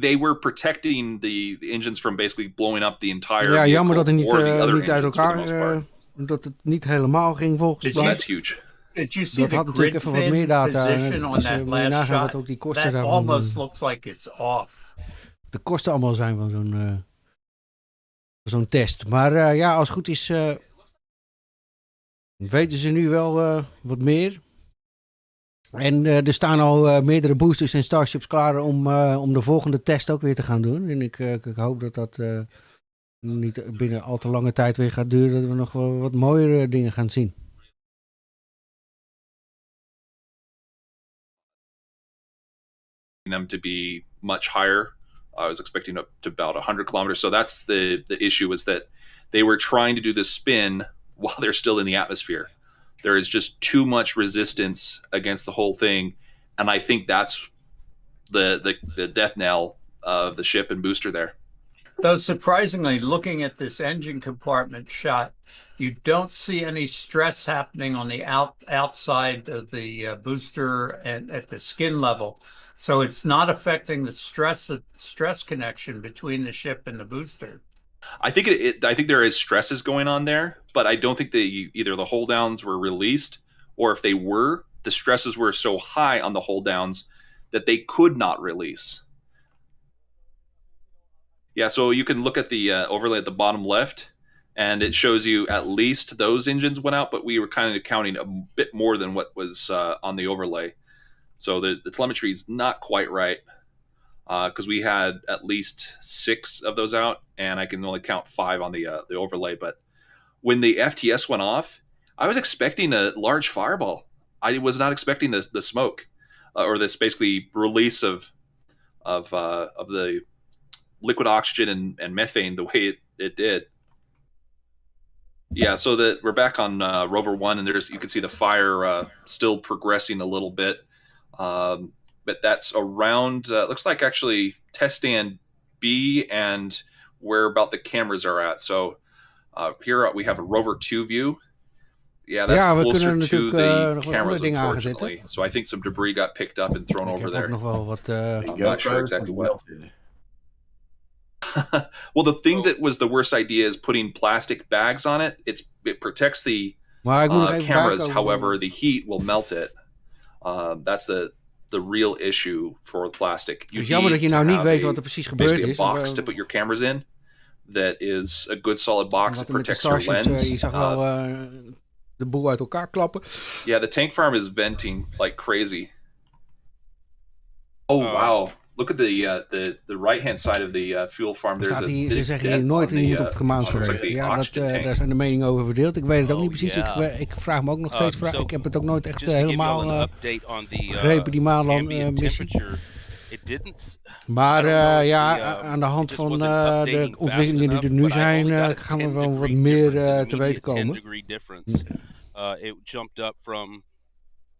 they were protecting the engines from basically blowing up the entire Ja, jammer dat het niet uit elkaar dat het niet helemaal ging volgens mij. That's huge. Did you see dat the grid even wat meer data. position on that last shot? Ook die kosten That almost looks like it's off. De kosten allemaal zijn van zo'n test. Maar ja, als het goed is, weten ze nu wel wat meer. En er staan al meerdere boosters en Starships klaar om de volgende test ook weer te gaan doen. En ik hoop dat dat niet binnen al te lange tijd weer gaat duren. Dat we nog wel wat mooiere dingen gaan zien. Them to be much higher. I was expecting up to about 100 kilometers. So that's the issue, is that they were trying to do the spin while they're still in the atmosphere. There is just too much resistance against the whole thing, and I think that's the death knell of the ship and booster there. Though surprisingly, looking at this engine compartment shot, you don't see any stress happening on the outside of the booster and at the skin level. So it's not affecting the stress connection between the ship and the booster. I think I think there is stresses going on there, but I don't think either the hold downs were released, or if they were, the stresses were so high on the hold downs that they could not release. Yeah, so you can look at the overlay at the bottom left, and it shows you at least those engines went out, but we were kind of counting a bit more than what was on the overlay. So the telemetry is not quite right, because we had at least 6 of those out, and I can only count 5 on the overlay. But when the FTS went off, I was expecting a large fireball. I was not expecting the smoke, or this basically release of the liquid oxygen and methane the way it did. Yeah, so that we're back on Rover 1, and you can see the fire still progressing a little bit. But that's around, looks like actually test stand B and where about the cameras are at. So here we have a Rover 2 view. Yeah, that's closer to the cameras, unfortunately. So I think some debris got picked up and thrown over there. I'm not sure exactly what. Well, the thing that was the worst idea is putting plastic bags on it. It protects the cameras. However, the heat will melt it. That's the real issue for plastic. Het is jammer dat je nou niet weet wat er precies gebeurd is. A box to put your cameras in that is a good solid box that protects your lens. Je zag wel de boel uit elkaar klappen. Yeah, the tank farm is venting like crazy. Oh wow. Look at the right-hand side of the fuel farm. There's ze zeggen hier nooit iemand op het gemaans geweest. Ja, daar zijn de meningen over verdeeld. Ik weet het ook niet precies. Ik vraag me ook nog steeds. Ik heb het ook nooit echt helemaal begrepen, die maanlandmissie. Maar ja, aan de hand van de ontwikkelingen die er nu zijn, gaan we wel wat meer te weten komen. It jumped up from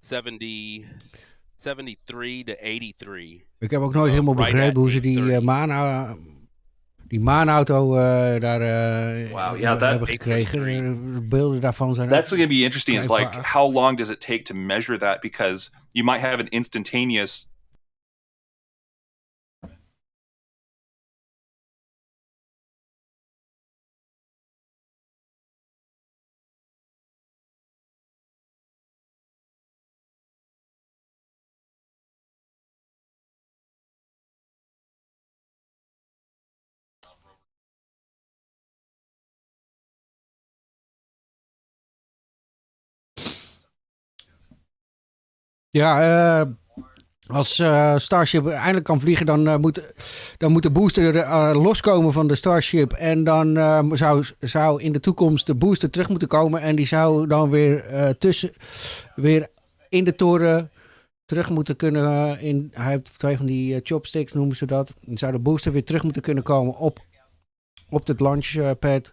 73 to 83. Ik heb ook nooit helemaal begrepen hoe ze die maanauto daar hebben gekregen. Beelden daarvan zijn. That's going to be interesting. Is like how long does it take to measure that? Because you might have an instantaneous. Ja, als Starship eindelijk kan vliegen, dan moet de booster loskomen van de Starship. En dan zou in de toekomst de booster terug moeten komen. En die zou dan weer in de toren terug moeten kunnen. Hij heeft 2 van die chopsticks, noemen ze dat. Dan zou de booster weer terug moeten kunnen komen op het launchpad.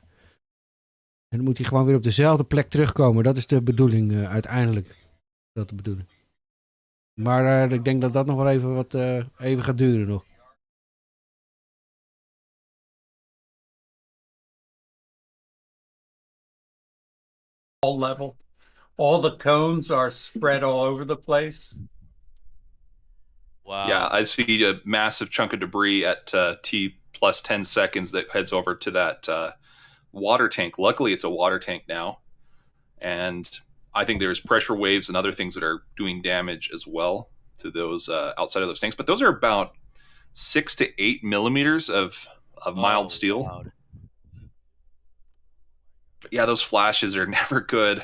En dan moet hij gewoon weer op dezelfde plek terugkomen. Dat is de bedoeling uiteindelijk. Dat is de bedoeling. Maar ik denk dat dat nog wel even gaat duren nog. All level. All the cones are spread all over the place. Wow. Yeah, I see a massive chunk of debris at T plus 10 seconds that heads over to that water tank. Luckily, it's a water tank now. And I think there's pressure waves and other things that are doing damage as well to those outside of those tanks. But those are about 6 to 8 millimeters of mild steel. Loud. But yeah, those flashes are never good.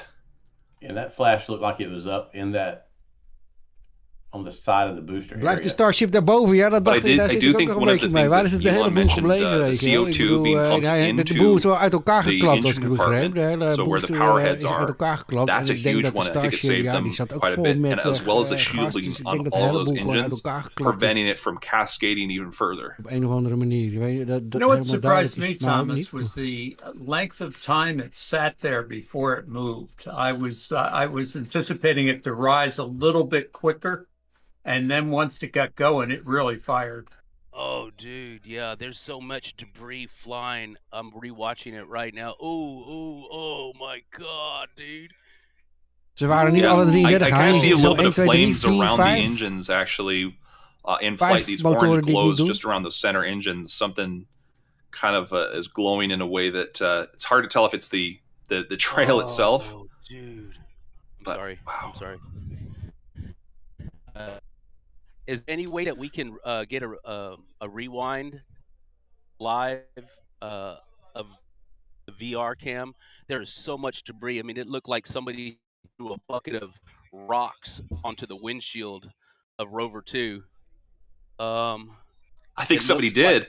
And that flash looked like it was up in that on the side of the booster area. Blijft de Starship daarboven? Ja, dat dacht ik. Daar zit ik ook nog een beetje mee. Waar is het de hele boel gebleven? The CO2 being pumped into de boel is wel uit elkaar the geklapt, als ik engine het begreep. De hele so where the booster power heads is uit are, elkaar geklapt. that's a huge one. I think it saved them die zat ook quite a vol bit. met And as well as the shielding gaasjes. Ik on denk dat de all hele those boel gewoon uit engines, elkaar geklapt is. preventing it from cascading even further. Op een of andere manier. You know what surprised me, Thomas, was the length of time it sat there before it moved. I was anticipating it to rise a little bit quicker. And then once it got going, it really fired. Oh, dude, yeah, there's so much debris flying. I'm rewatching it right now. Oh my God, dude. Ze waren niet alle 33 I kind of see a little bit of flames around the engines actually in flight. These orange glows just around the center engines. Something kind of is glowing in a way that it's hard to tell if it's the trail itself. Dude. But, Sorry. wow. I'm sorry. Is any way that we can get a rewind live of the VR cam? There is so much debris. I mean, it looked like somebody threw a bucket of rocks onto the windshield of Rover 2. I think somebody did.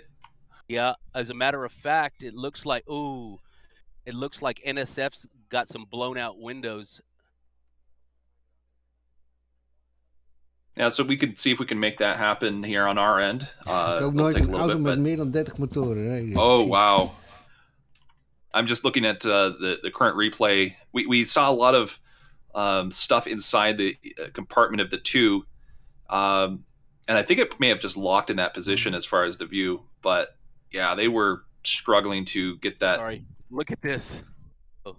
Yeah, as a matter of fact, it looks like NSF's got some blown out windows. Yeah, so we could see if we can make that happen here on our end. Ik ook It'll nooit take a een little auto bit, met but meer dan 30 motoren. Nee, oh precies. wow! I'm just looking at the current replay. We saw a lot of stuff inside the compartment of the 2, and I think it may have just locked in that position as far as the view. But yeah, they were struggling to get that. Sorry, look at this. Oh.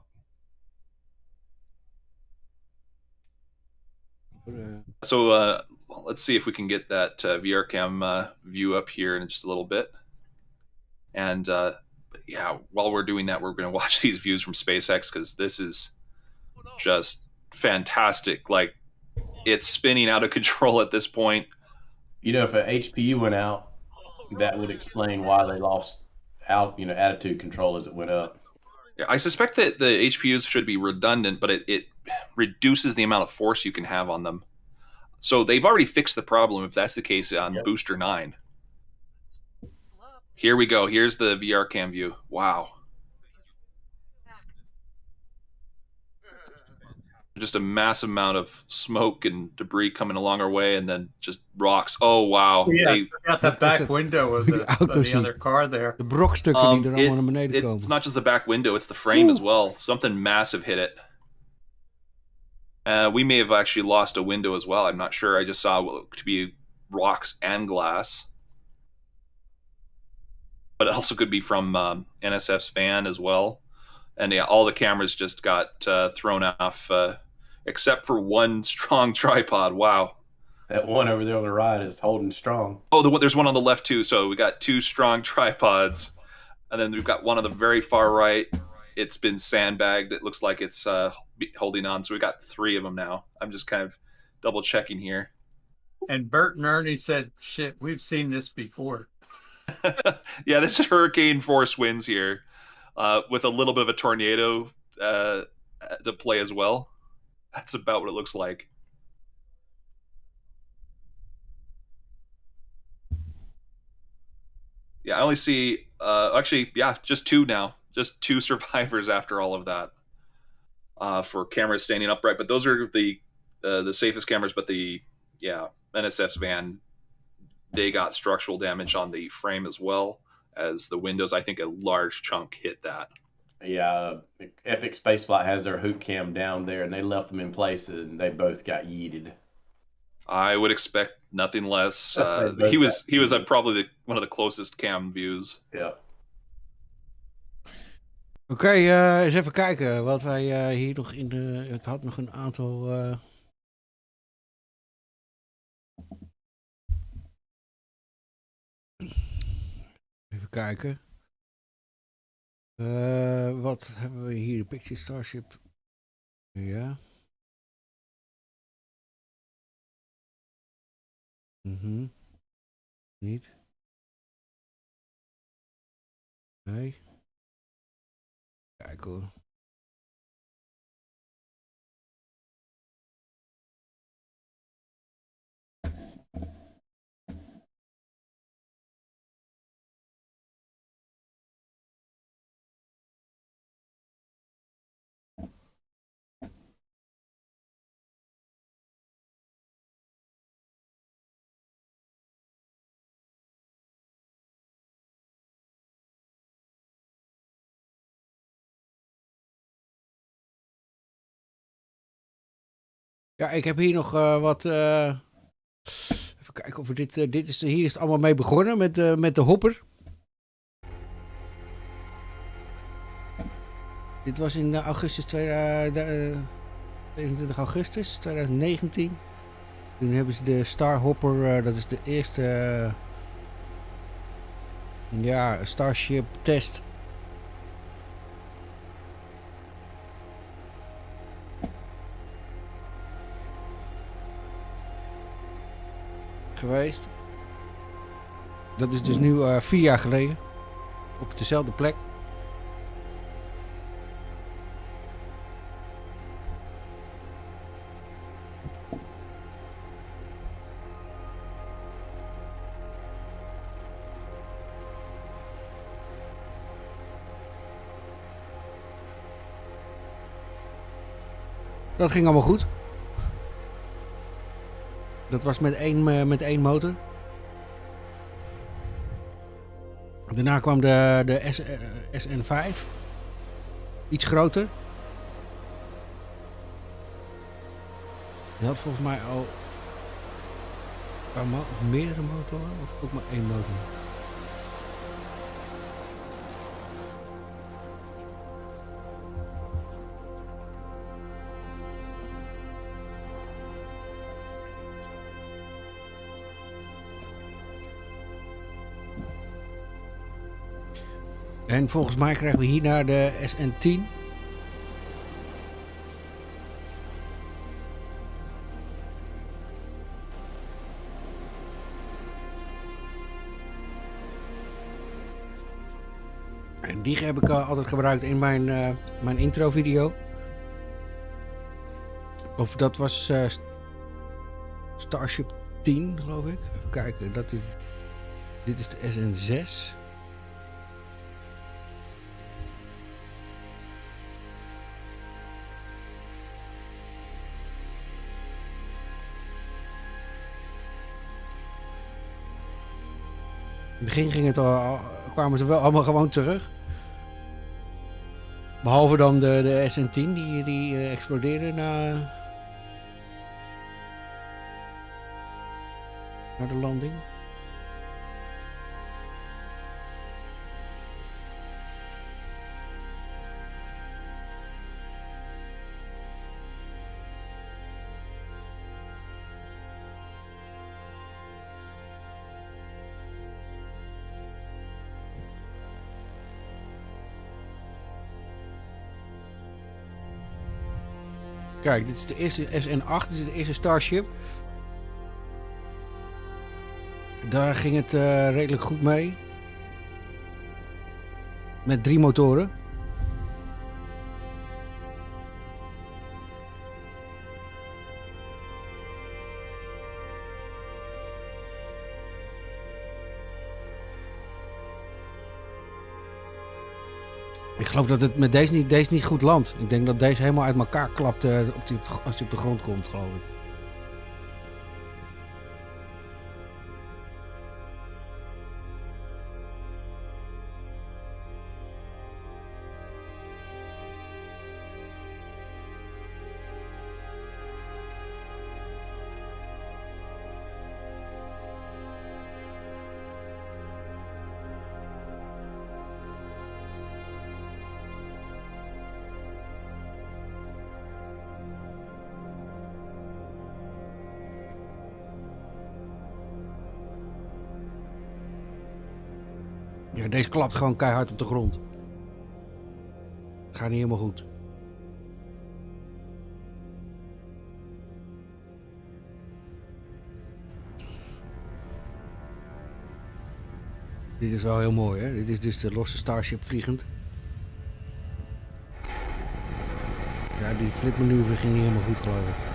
So let's see if we can get that VR cam view up here in just a little bit. And yeah, while we're doing that, we're going to watch these views from SpaceX because this is just fantastic. Like, it's spinning out of control at this point. You know, if an HPU went out, that would explain why they lost attitude control as it went up. Yeah, I suspect that the HPUs should be redundant, but it reduces the amount of force you can have on them. So they've already fixed the problem if that's the case on Booster 9. Here we go. Here's the VR cam view. Wow. Just a massive amount of smoke and debris coming along our way, and then just rocks. Oh, wow. Yeah, I forgot the back window of the other car there. De brokstukken die er allemaal naar beneden komen. It's not just the back window, it's the frame as well. Something massive hit it. We may have actually lost a window as well. I'm not sure. I just saw what looked to be rocks and glass. But it also could be from NSF's van as well. And yeah, all the cameras just got thrown off, except for one strong tripod. Wow. That one over there on the right is holding strong. Oh, there's one on the left too. So we got 2 strong tripods. And then we've got one on the very far right. It's been sandbagged. It looks like it's holding on. So we got 3 of them now. I'm just kind of double checking here. And Bert and Ernie said, shit, we've seen this before. Yeah, this is hurricane force winds here, with a little bit of a tornado to play as well. That's about what it looks like. Yeah, I only see just 2 now. Just 2 survivors after all of that. For cameras standing upright, but those are the safest cameras. But NSF's van, they got structural damage on the frame as well as the windows. I think a large chunk hit that. Yeah, Epic Spaceflight has their hoop cam down there, and they left them in place, and they both got yeeted. I would expect nothing less. He was probably one of the closest cam views. Ja. Oké, eens even kijken wat wij hier nog in de... Ik had nog een aantal... Even kijken. Wat hebben we hier? De BBC Starship. Ja. Niet. Nee. Kijk hoor. Ja, ik heb hier nog wat... even kijken of we dit... hier is het allemaal mee begonnen met de hopper. Dit was in augustus 27 augustus 2019. Toen hebben ze de Star Hopper, dat is de eerste Ja, Starship test. Geweest. Dat is dus nu 4 jaar geleden. Op dezelfde plek. Dat ging allemaal goed. Dat was met één motor. Daarna kwam de SN5. Iets groter. Die had volgens mij al meerdere motoren of ook maar één motor. En volgens mij krijgen we hierna de SN10. En die heb ik altijd gebruikt in mijn intro video. Of dat was Starship 10 geloof ik. Even kijken, dit is de SN6. In het begin ging kwamen ze wel allemaal gewoon terug. Behalve dan de SN10 die explodeerde na de landing. Kijk, dit is de eerste SN8, dit is de eerste Starship. Daar ging het redelijk goed mee. Met 3 motoren. Ik geloof dat het met deze niet goed landt. Ik denk dat deze helemaal uit elkaar klapt als hij op de grond komt, geloof ik. Ja, deze klapt gewoon keihard op de grond. Het gaat niet helemaal goed. Dit is wel heel mooi, hè? Dit is dus de losse Starship vliegend. Ja, die flipmanoeuvre ging niet helemaal goed, geloof ik.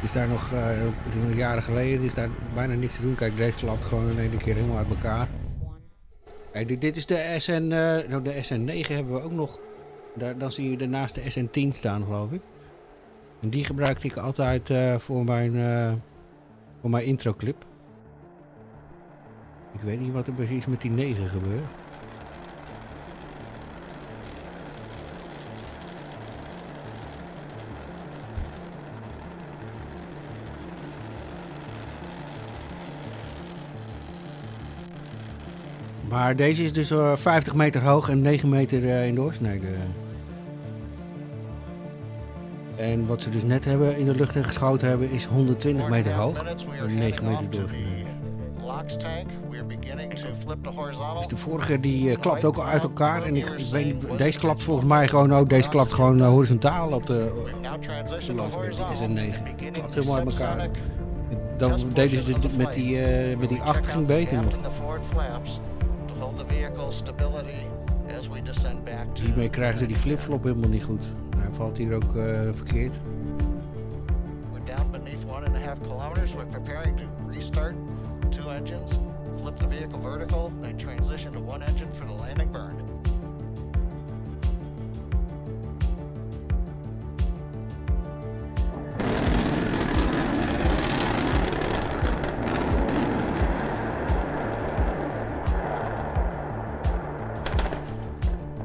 Is daar nog, het is nog jaren geleden, is daar bijna niks te doen. Kijk, deze klapt gewoon in één keer helemaal uit elkaar. Kijk, dit is de SN, de SN9 hebben we ook nog. Dan zie je daarnaast de SN10 staan, geloof ik. En die gebruikte ik altijd voor mijn intro clip. Ik weet niet wat er precies met die 9 gebeurt. Maar deze is dus 50 meter hoog en 9 meter in doorsnede. En wat ze dus net hebben in de lucht geschoten hebben is 120 meter hoog en 9 meter doorsnede. Dus de vorige die klapt ook al uit elkaar en ik weet niet, deze klapt volgens mij gewoon ook, deze klapt gewoon horizontaal op de lancering SN9. Klapt helemaal uit elkaar. Dan deden ze met die 8 ging beter nog. Hiermee krijgen ze die flipflop helemaal niet goed. Hij valt hier ook verkeerd. We're down beneath 1.5 kilometers. We're preparing to restart 2 engines, flip the vehicle vertical, then transition to 1 engine for the landing burn.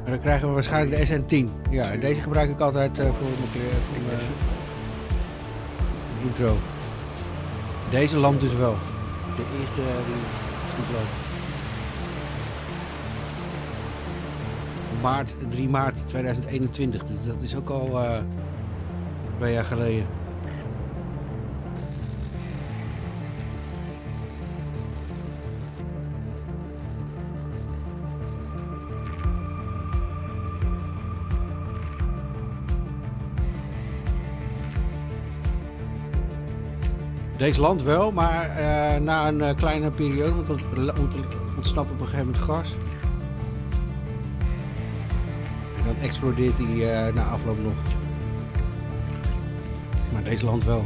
En dan krijgen we waarschijnlijk de SN10. Ja, en deze gebruik ik altijd voor mijn intro. Deze landt dus wel. De eerste die goed loopt. 3 maart 2021, dus dat is ook al 2 jaar geleden. Deze landt wel, maar na een kleine periode, want dan ontsnapt op een gegeven moment gas. En dan explodeert hij na afloop nog. Maar deze landt wel.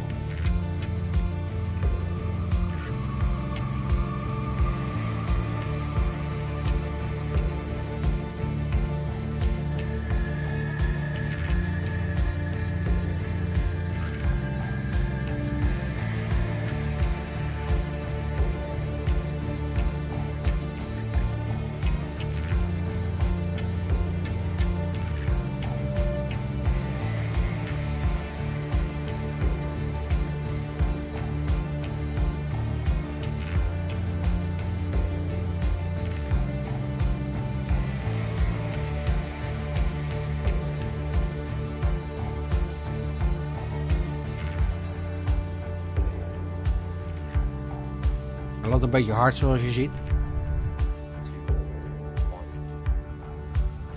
Hij landt een beetje hard zoals je ziet.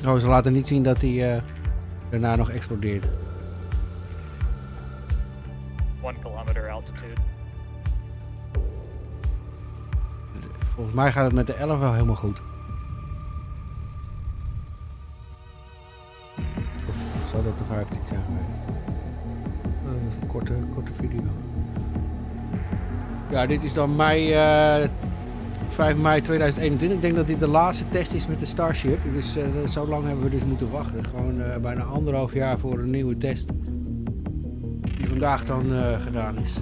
Oh, ze laten niet zien dat hij daarna nog explodeert. 1 kilometer altitude. Volgens mij gaat het met de 11 wel helemaal goed. Of zou dat de 15 zijn geweest? Dat is een korte video. Ja, dit is dan 5 mei 2021. Ik denk dat dit de laatste test is met de Starship. Dus zo lang hebben we dus moeten wachten. Gewoon bijna 1,5 jaar voor een nieuwe test. Die vandaag dan gedaan is.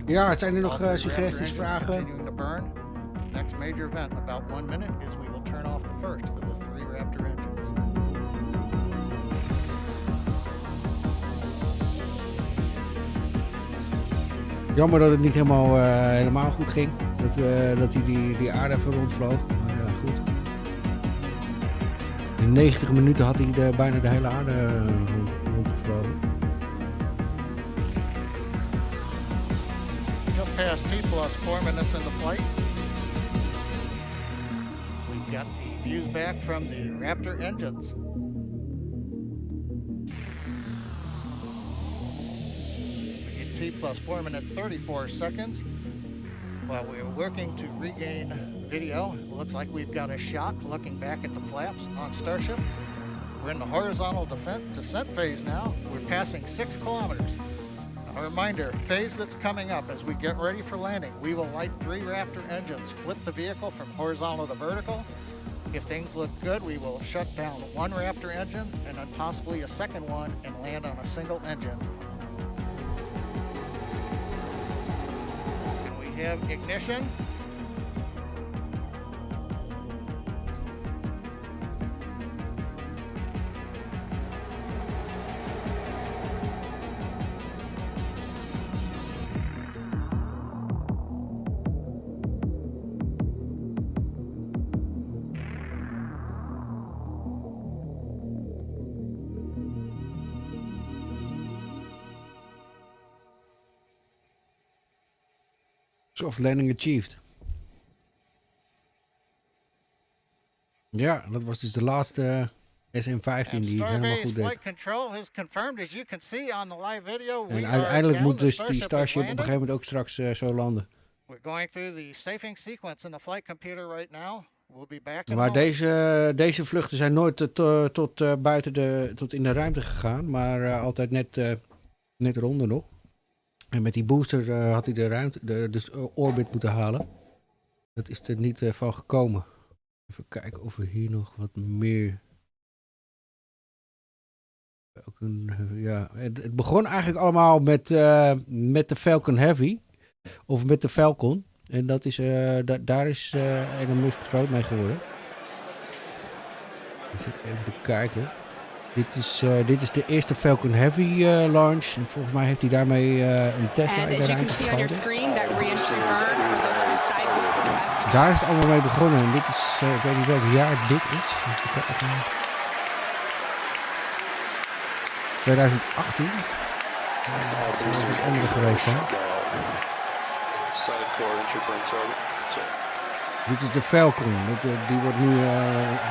Ja, het zijn er nog suggesties, vragen? Next major event, about 1 minute, is we will turn off the first of the 3 Raptor engines. Jammer dat het niet helemaal goed ging. Dat hij die aarde even rondvloog. Maar ja, goed. In 90 minuten had hij bijna de hele aarde rondgevlogen. Past T plus 4 minutes in the flight. We've got the views back from the Raptor engines. We get T plus 4 minutes 34 seconds. While we're working to regain video, it looks like we've got a shot looking back at the flaps on Starship. We're in the horizontal descent phase now. We're passing 6 kilometers. A reminder, phase that's coming up as we get ready for landing, we will light 3 Raptor engines, flip the vehicle from horizontal to vertical. If things look good, we will shut down 1 Raptor engine and then possibly a second one and land on a single engine. And we have ignition. Soft landing achieved. Ja, dat was dus de laatste SM-15 die het helemaal goed deed. Flight control has confirmed, as you can see on the live video. En uiteindelijk moet dus die Starship op een gegeven moment ook straks zo landen. We're going through the safing sequence in the flight computer right now. We'll be back. Maar deze vluchten zijn nooit tot buiten tot in de ruimte gegaan, maar altijd net eronder nog. En met die booster had hij de orbit moeten halen. Dat is er niet van gekomen. Even kijken of we hier nog wat meer... Het begon eigenlijk allemaal met de Falcon Heavy. Of met de Falcon. En dat is, daar is Elon Musk groot mee geworden. Ik zit even te kijken. Dit is de eerste Falcon Heavy launch. En volgens mij heeft hij daarmee een Tesla in de ruimte gegoten. Daar is het allemaal mee begonnen. En dit is, ik weet niet welk jaar dit is. 2018. Dat is wat andere geweest zijn. Dit is de Falcon. Die wordt nu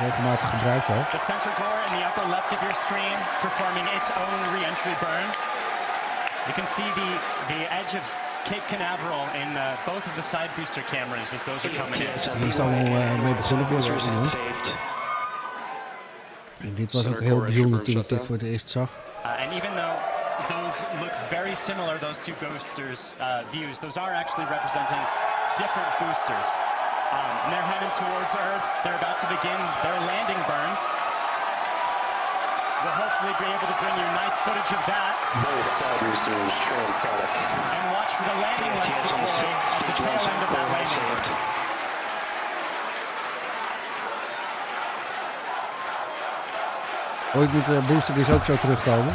regelmatig gebruikt ook. The center core in the upper left of your screen performing its own re-entry burn. You can see the edge of Cape Canaveral in both of the side booster cameras as those are coming in. Hier is het allemaal mee begonnen voor iemand. En dit was ook heel bijzonder toen ik dit voor het eerst zag. And even though those look very similar, those two boosters views, those are actually representing different boosters. And they're heading towards Earth. They're about to begin their landing burns. We'll hopefully be able to bring you nice footage of that. Both side boosters transonic. And watch for the landing lights deploy at the tail end of that landing. Ooit moet de booster dus ook zo terugkomen.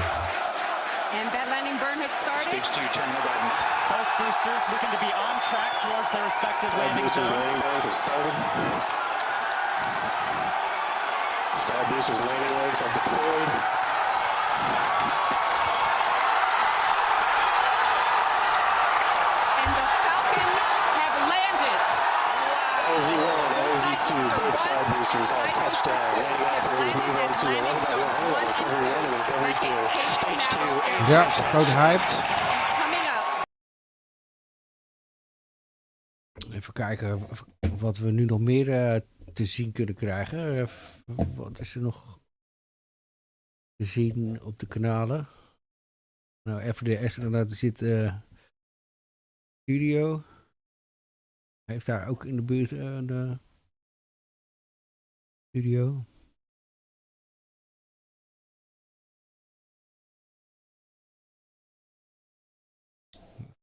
And that landing burn has started. Both boosters looking to be on track towards their respective landing zones. Landing burns have started. Side boosters landing legs are deployed. And the Falcons have landed. LZ1, LZ2, both side boosters have touched down. Landing operators move on to 11 by 1, recovery 1 and recovery 2. Ja, grote hype. Even kijken wat we nu nog meer te zien kunnen krijgen. Wat is er nog te zien op de kanalen? Nou, FDS inderdaad, er zit studio. Heeft daar ook in de buurt een studio.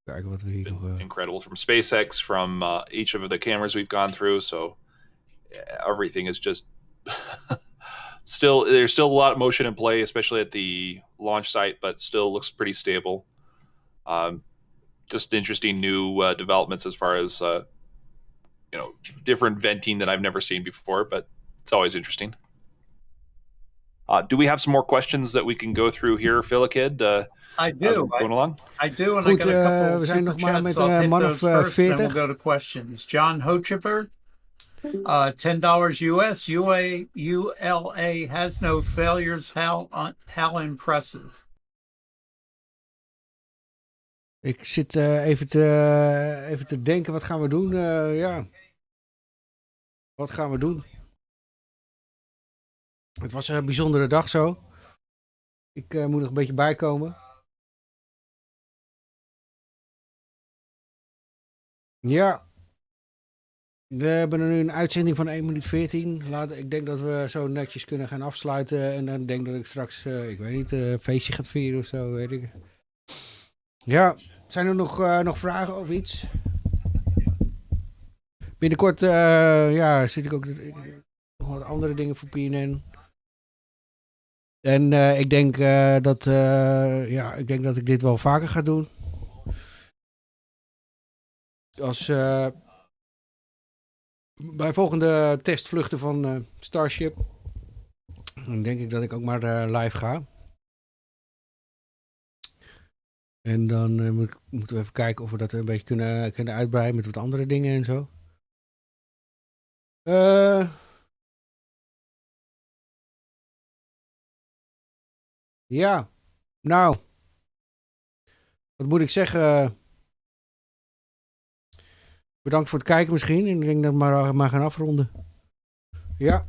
Kijken wat we hier nog... Incredible from SpaceX, from each of the cameras we've gone through. So everything is just there's still a lot of motion in play, especially at the launch site, but still looks pretty stable. Just interesting new developments as far as different venting that I've never seen before, but it's always interesting. Do we have some more questions that we can go through here, Philakid? I do. Going along? I do, and Goed, I got a couple of we zijn super nog maar chats, met so I'll hit man those of first, then 40. we'll go to questions. John Hochipper, $10 US, ULA has no failures. How impressive. Ik zit even te denken, wat gaan we doen? Ja. Wat gaan we doen? Het was een bijzondere dag zo. Ik moet nog een beetje bijkomen. Ja. We hebben er nu een uitzending van 1 minuut 14. Ik denk dat we zo netjes kunnen gaan afsluiten. En dan denk dat ik straks, ik weet niet, een feestje gaat vieren of zo, weet ik. Ja, zijn er nog vragen of iets? Binnenkort zit ik ook nog wat andere dingen voor PNN. En ik denk dat ik dit wel vaker ga doen. Als bij volgende testvluchten van Starship, dan denk ik dat ik ook maar live ga. En dan moeten we even kijken of we dat een beetje kunnen uitbreiden met wat andere dingen en zo. Ja, nou, wat moet ik zeggen? Bedankt voor het kijken misschien. En ik denk dat we maar gaan afronden. Ja.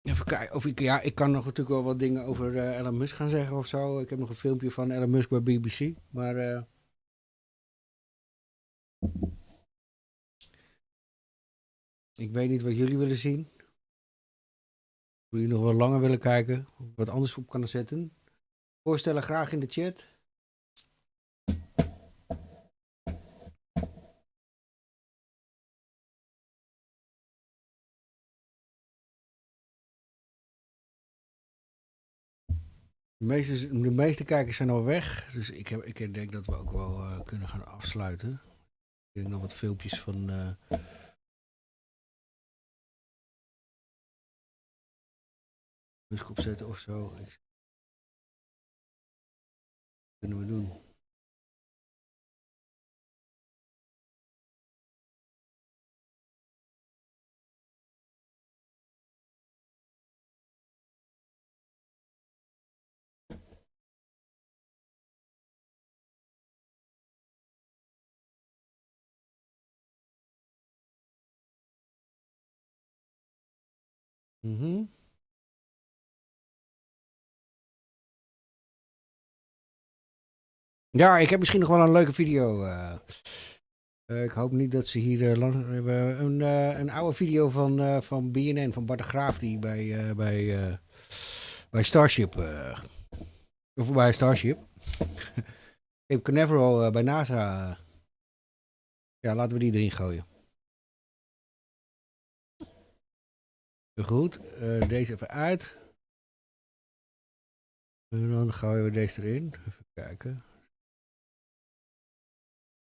Even kijken ik kan nog natuurlijk wel wat dingen over Elon Musk gaan zeggen of zo. Ik heb nog een filmpje van Elon Musk bij BBC. Maar ik weet niet wat jullie willen zien. Of jullie nog wel langer willen kijken. Of wat anders op kan zetten. Voorstellen graag in de chat. De meeste kijkers zijn al weg. Dus ik denk dat we ook wel kunnen gaan afsluiten. Ik denk nog wat filmpjes van... Musk opzetten of zo. Kunnen we doen. Ja, ik heb misschien nog wel een leuke video. Ik hoop niet dat ze hier... we hebben een oude video van BNN, van Bart de Graaff, die bij Starship... of bij Starship. Cape Canaveral bij NASA... ja, laten we die erin gooien. Goed, deze even uit. En dan gooien we deze erin. Even kijken.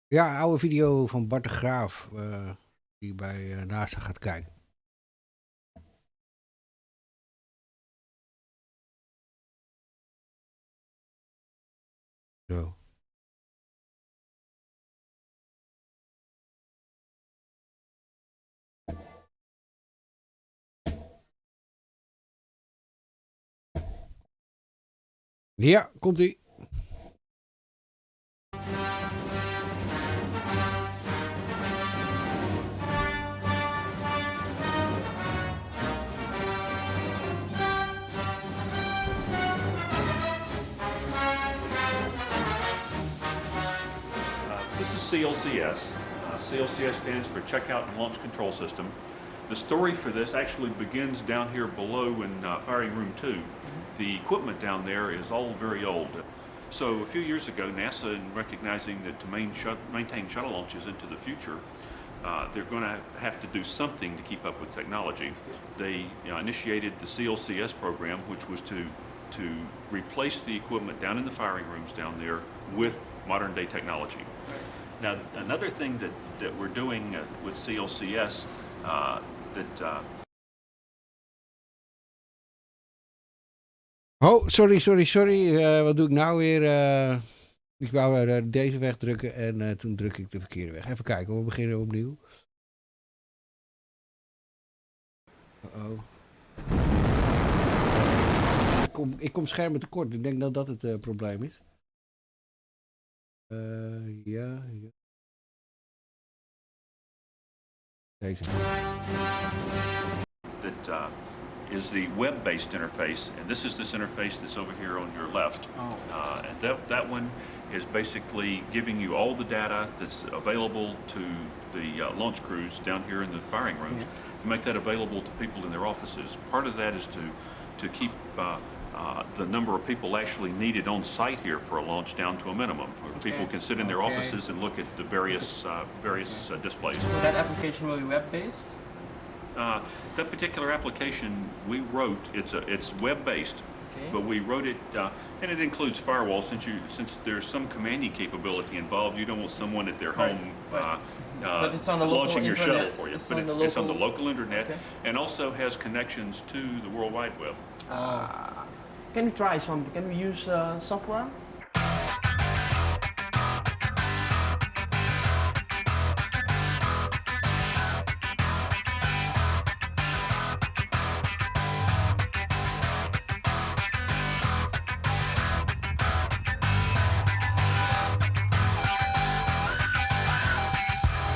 Ja, oude video van Bart de Graaff, die bij NASA gaat kijken. Zo. Ja, komt-ie. CLCS. CLCS stands for Checkout and Launch Control System. The story for this actually begins down here below in Firing Room 2. The equipment down there is all very old. So a few years ago, NASA, in recognizing that to maintain shuttle launches into the future, they're going to have to do something to keep up with technology. They initiated the CLCS program, which was to replace the equipment down in the firing rooms down there with modern day technology. Now, another thing that we're doing with CLCS Oh, sorry. Wat doe ik nou weer? Ik wou deze wegdrukken en toen druk ik de verkeerde weg. Even kijken, we beginnen opnieuw. Ik kom schermen tekort. Ik denk dat dat het probleem is. Ja. Deze. That is the web-based interface, and this is this interface that's over here on your left. And that one is basically giving you all the data that's available to the launch crews down here in the firing rooms, to make that available to people in their offices. Part of that is to keep the number of people actually needed on site here for a launch down to a minimum. People can sit in their offices and look at the various displays. So that application will be web-based? That particular application we wrote, it's web-based, but we wrote it, and it includes firewalls. Since there's some commanding capability involved, you don't want someone at their home but it's on the local launching your internet. shuttle for you. It's But on the it's on the local- local internet, and also has connections to the World Wide Web. Can we try something? Can we use software?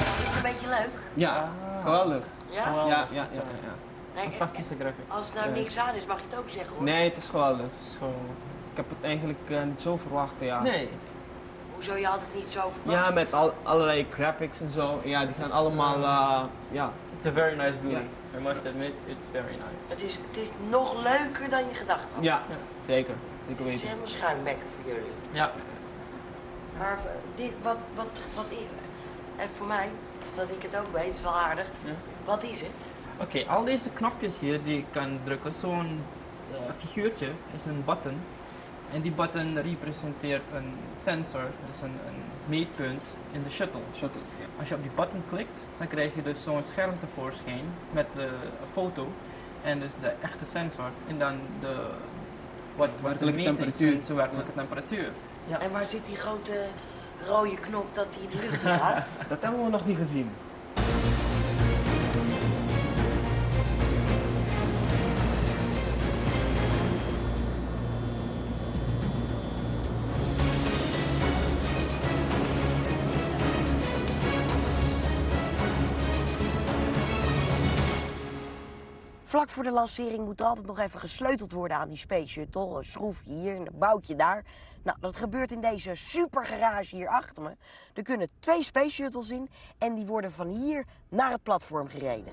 Is het een beetje leuk? Ja, geweldig. Ja? Ja. Nee, Fantastische graphics. Als er nou niks aan is, mag je het ook zeggen hoor. Nee, het is geweldig. Het is gewoon... Ik heb het eigenlijk niet zo verwacht, ja. Nee. Hoezo je had het niet zo verwacht? Ja, met allerlei graphics en zo. Ja, die gaan allemaal, ja. It's a very nice building. I must admit, it's very nice. Het is nog leuker dan je gedacht had. Ja, zeker. Zeker Het is weten. helemaal schuimbekken voor jullie. Ja. Maar dit, en voor mij, dat ik het ook weet, is wel aardig. Ja. Wat is het? Oké, al deze knopjes hier die ik kan drukken, zo'n figuurtje is een button. En die button representeert een sensor, dus een meetpunt in de shuttle. Ja. Als je op die button klikt, dan krijg je dus zo'n scherm tevoorschijn met een foto en dus de echte sensor en dan wat de meting en zijn werkelijke temperatuur. Ja. En waar zit die grote rode knop dat hij de lucht in gaat? Dat hebben we nog niet gezien. Vlak voor de lancering moet er altijd nog even gesleuteld worden aan die Spaceshuttle. Een schroefje hier, een boutje daar. Nou, dat gebeurt in deze supergarage hier achter me. Er kunnen 2 Spaceshuttles in en die worden van hier naar het platform gereden.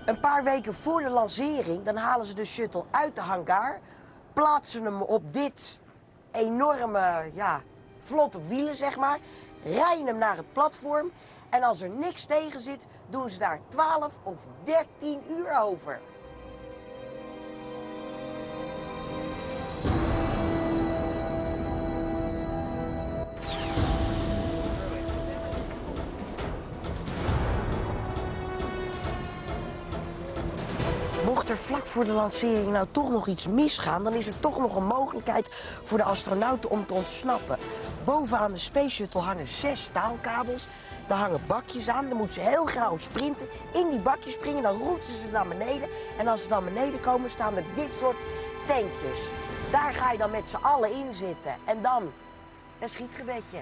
Een paar weken voor de lancering, dan halen ze de shuttle uit de hangar, plaatsen hem op dit enorme, vlot op wielen, zeg maar, rijden hem naar het platform en als er niks tegen zit, doen ze daar 12 of 13 uur over. Mocht er vlak voor de lancering nou toch nog iets misgaan, dan is er toch nog een mogelijkheid voor de astronauten om te ontsnappen. Bovenaan de Space Shuttle hangen 6 staalkabels. Daar hangen bakjes aan, dan moeten ze heel gauw sprinten. In die bakjes springen, dan roepen ze naar beneden. En als ze naar beneden komen, staan er dit soort tankjes. Daar ga je dan met z'n allen in zitten. En dan een schietgebedje.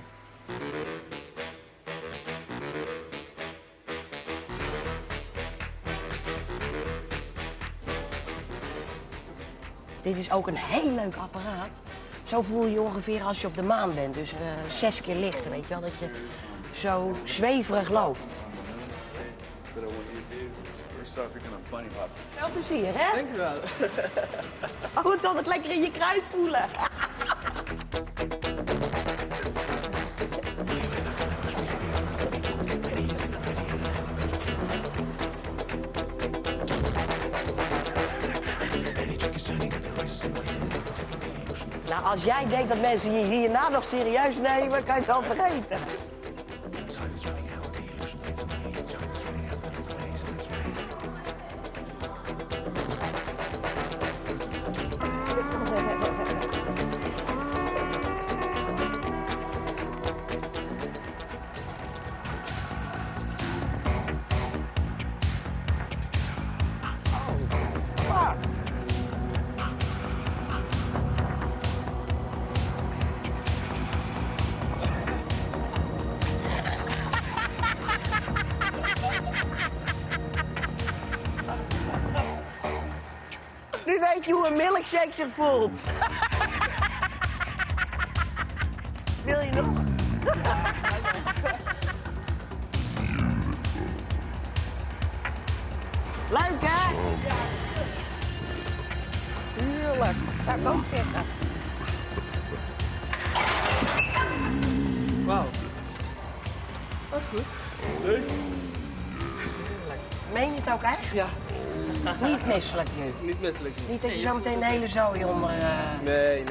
Dit is ook een heel leuk apparaat. Zo voel je je ongeveer als je op de maan bent. Dus 6 keer lichter, weet je wel. Dat je zo zweverig loopt. Veel plezier, hè? Dank je wel. Oh, het zal het lekker in je kruis voelen. Nou, als jij denkt dat mensen je hierna nog serieus nemen, kan je het wel vergeten. Nu weet je hoe een milkshake zich voelt. Wil je nog? Ja. Tuurlijk. Zou ik ook zeggen. Wauw. Dat is goed. Leuk. Meen je het ook echt? Ja. Niet misselijk nu. Niet misselijk. Niet dat je zo meteen de hele zooi onder... Nee.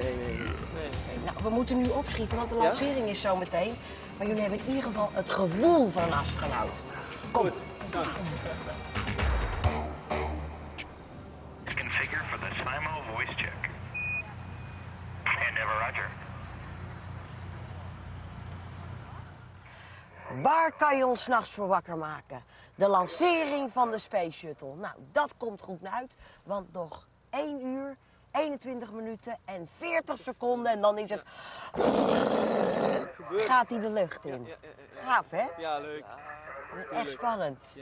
Nou, we moeten nu opschieten, want de lancering is zo meteen. Maar jullie hebben in ieder geval het gevoel van een astronaut. Kom. Configure for the Simo voice check. And never Roger. Waar kan je ons 's nachts voor wakker maken? De lancering van de Spaceshuttle. Nou, dat komt goed uit, want nog 1 uur, 21 minuten en 40 seconden en dan is het... Gaat hij de lucht in. Gaaf, hè? Ja, leuk. Echt spannend.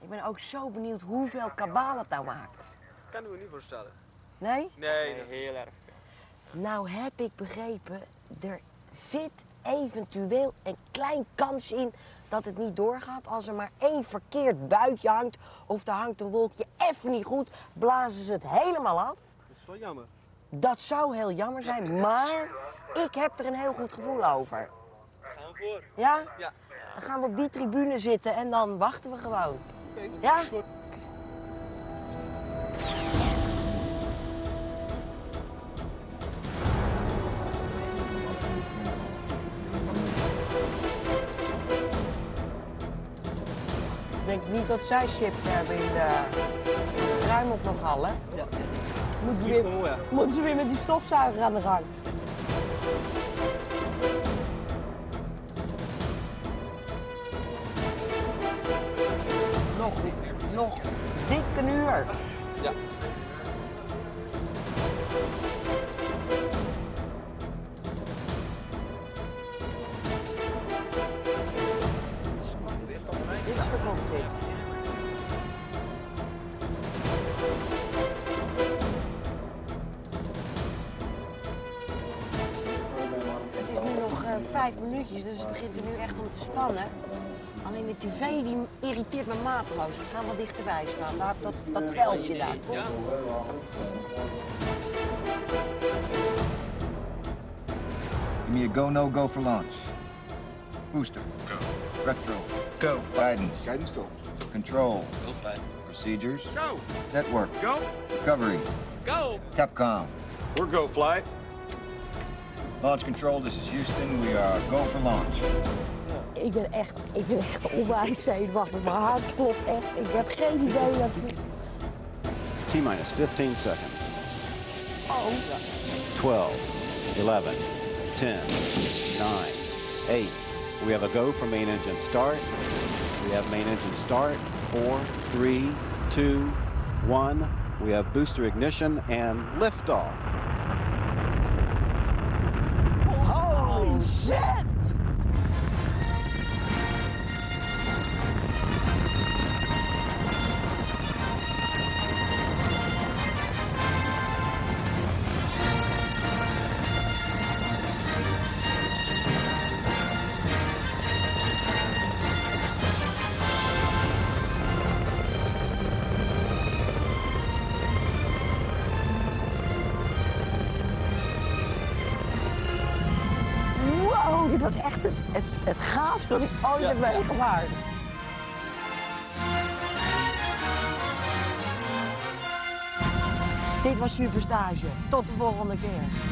Ik ben ook zo benieuwd hoeveel kabaal het nou maakt. Kan ik me niet voorstellen. Nee? Nee, heel erg. Nou heb ik begrepen, er zit eventueel een klein kans in dat het niet doorgaat. Als er maar 1 verkeerd buitje hangt of er hangt een wolkje even niet goed, blazen ze het helemaal af. Dat is wel jammer. Dat zou heel jammer zijn, maar ik heb er een heel goed gevoel over. Gaan we voor? Ja? Ja. Dan gaan we op die tribune zitten en dan wachten we gewoon. Oké, ja? goed. Ik denk niet dat zij chips hebben in de ruim op nogal, hè? Ja. Moeten ze weer met die stofzuiger aan de gang? Nog dik een uur. Ja. Dit is de cockpit. Het is nu nog 5 minuutjes, dus het begint er nu echt om te spannen. Alleen de tv die irriteert me mateloos. Ik ga wat dichterbij staan, daar, dat veldje daar. Kom. Ja. Give me a go, no go for launch. Booster. Go. Retro. Go. Guidance. Guidance go. Control. Go flight. Procedures. Go. Network. Go. Recovery. Go. Capcom. We're go flight. Launch control, this is Houston. We are go for launch. Ik ben echt onwijs zenuwachtig. Mijn hart klopt echt. Ik heb geen idee dat het... T-minus 15 seconds. Oh. 12, 11, 10, 9, 8. We have a go for main engine start. We have main engine start. 4, 3, 2, 1. We have booster ignition and liftoff. Holy shit! Wow, dit was echt het gaafste dat ik ooit heb meegemaakt. Dit was Superstage. Tot de volgende keer.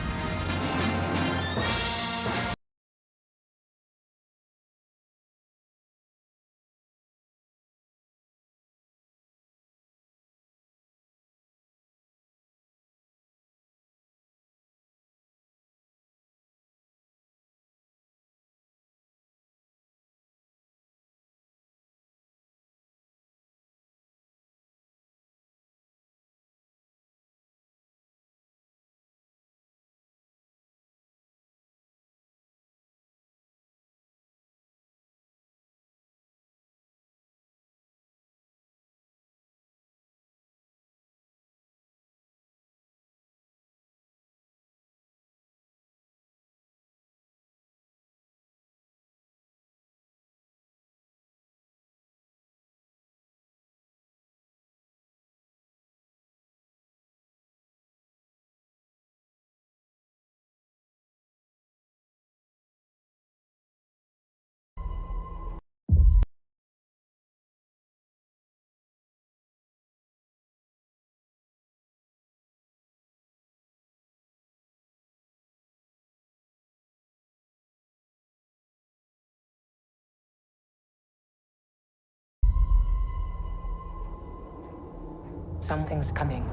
Something's coming.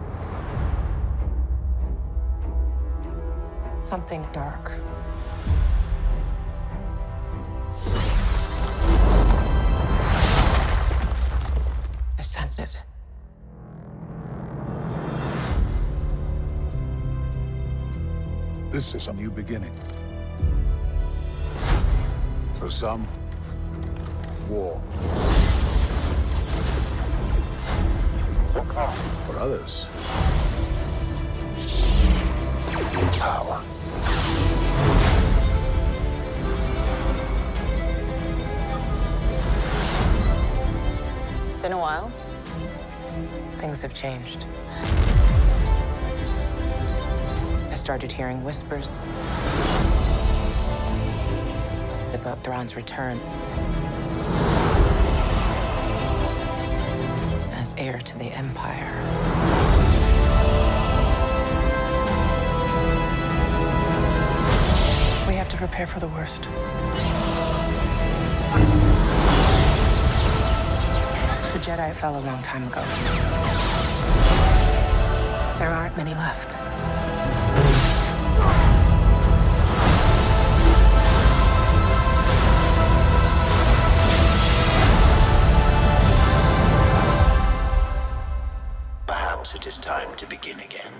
Something dark. I sense it. This is a new beginning. For some, war. For others, power. It's been a while. Things have changed. I started hearing whispers about Thrawn's return as heir to the Empire. We have to prepare for the worst. The Jedi fell a long time ago. There aren't many left. Perhaps it is time to begin again.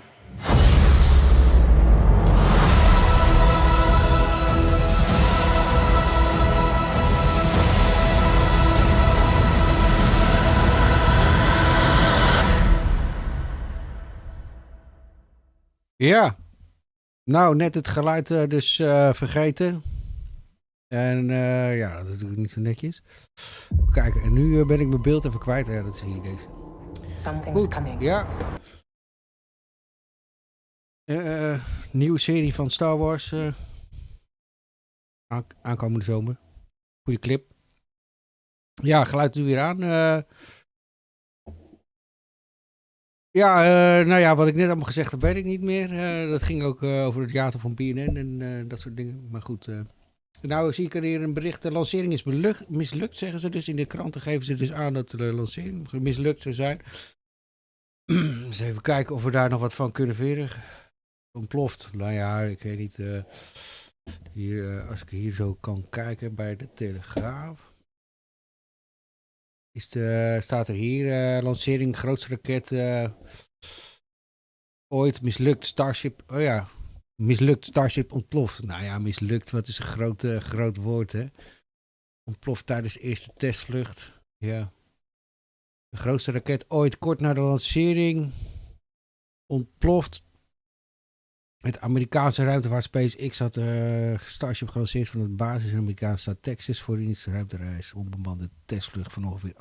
Ja, nou net het geluid dus vergeten. En ja, dat is natuurlijk niet zo netjes. Kijk, en nu ben ik mijn beeld even kwijt. Ja, dat is hier deze. Something's coming. Ja. Nieuwe serie van Star Wars. Aankomende zomer. Goeie clip. Ja, geluid nu weer aan. Nou ja, wat ik net allemaal gezegd heb, weet ik niet meer. Dat ging ook over het theater van PNN en dat soort dingen. Maar goed. Nou zie ik er hier een bericht. De lancering is mislukt, zeggen ze dus. In de kranten geven ze dus aan dat de lancering mislukt zou zijn. Dus even kijken of we daar nog wat van kunnen vinden. Ontploft. Nou ja, ik weet niet. Hier, als ik hier zo kan kijken bij de Telegraaf. Staat er hier lancering, grootste raket ooit, mislukt, Starship. Oh ja, mislukt, Starship ontploft. Nou ja, mislukt, wat is een groot woord, hè. Ontploft tijdens de eerste testvlucht. Ja. De grootste raket ooit, kort na de lancering. Ontploft. Het Amerikaanse ruimtevaart SpaceX had Starship gelanceerd van het basis in Amerikaanse staat Texas voor een ruimtereis. Onbemande testvlucht van ongeveer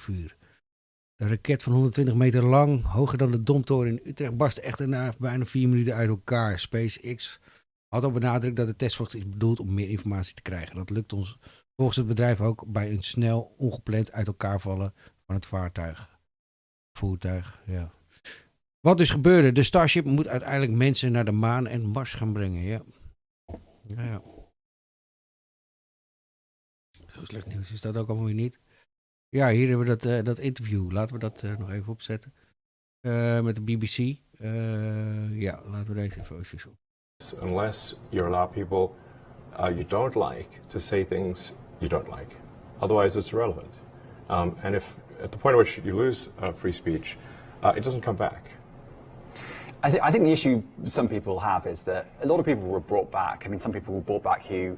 1,5 uur. De raket van 120 meter lang, hoger dan de Domtoren in Utrecht, barstte echter na bijna 4 minuten uit elkaar. SpaceX had al benadrukt dat de testvlucht is bedoeld om meer informatie te krijgen. Dat lukt ons volgens het bedrijf ook bij een snel, ongepland uit elkaar vallen van het voertuig. Ja. Wat dus gebeurde, de Starship moet uiteindelijk mensen naar de maan en Mars gaan brengen, ja. Ja. Zo slecht nieuws is dat ook allemaal weer niet. Ja, hier hebben we dat interview. Laten we dat nog even opzetten. Met de BBC. Ja, laten we deze even op. Unless you allow people you don't like to say things you don't like. Otherwise it's irrelevant. And if at the point at which you lose free speech, it doesn't come back. I think the issue some people have is that a lot of people were brought back. I mean, some people were brought back who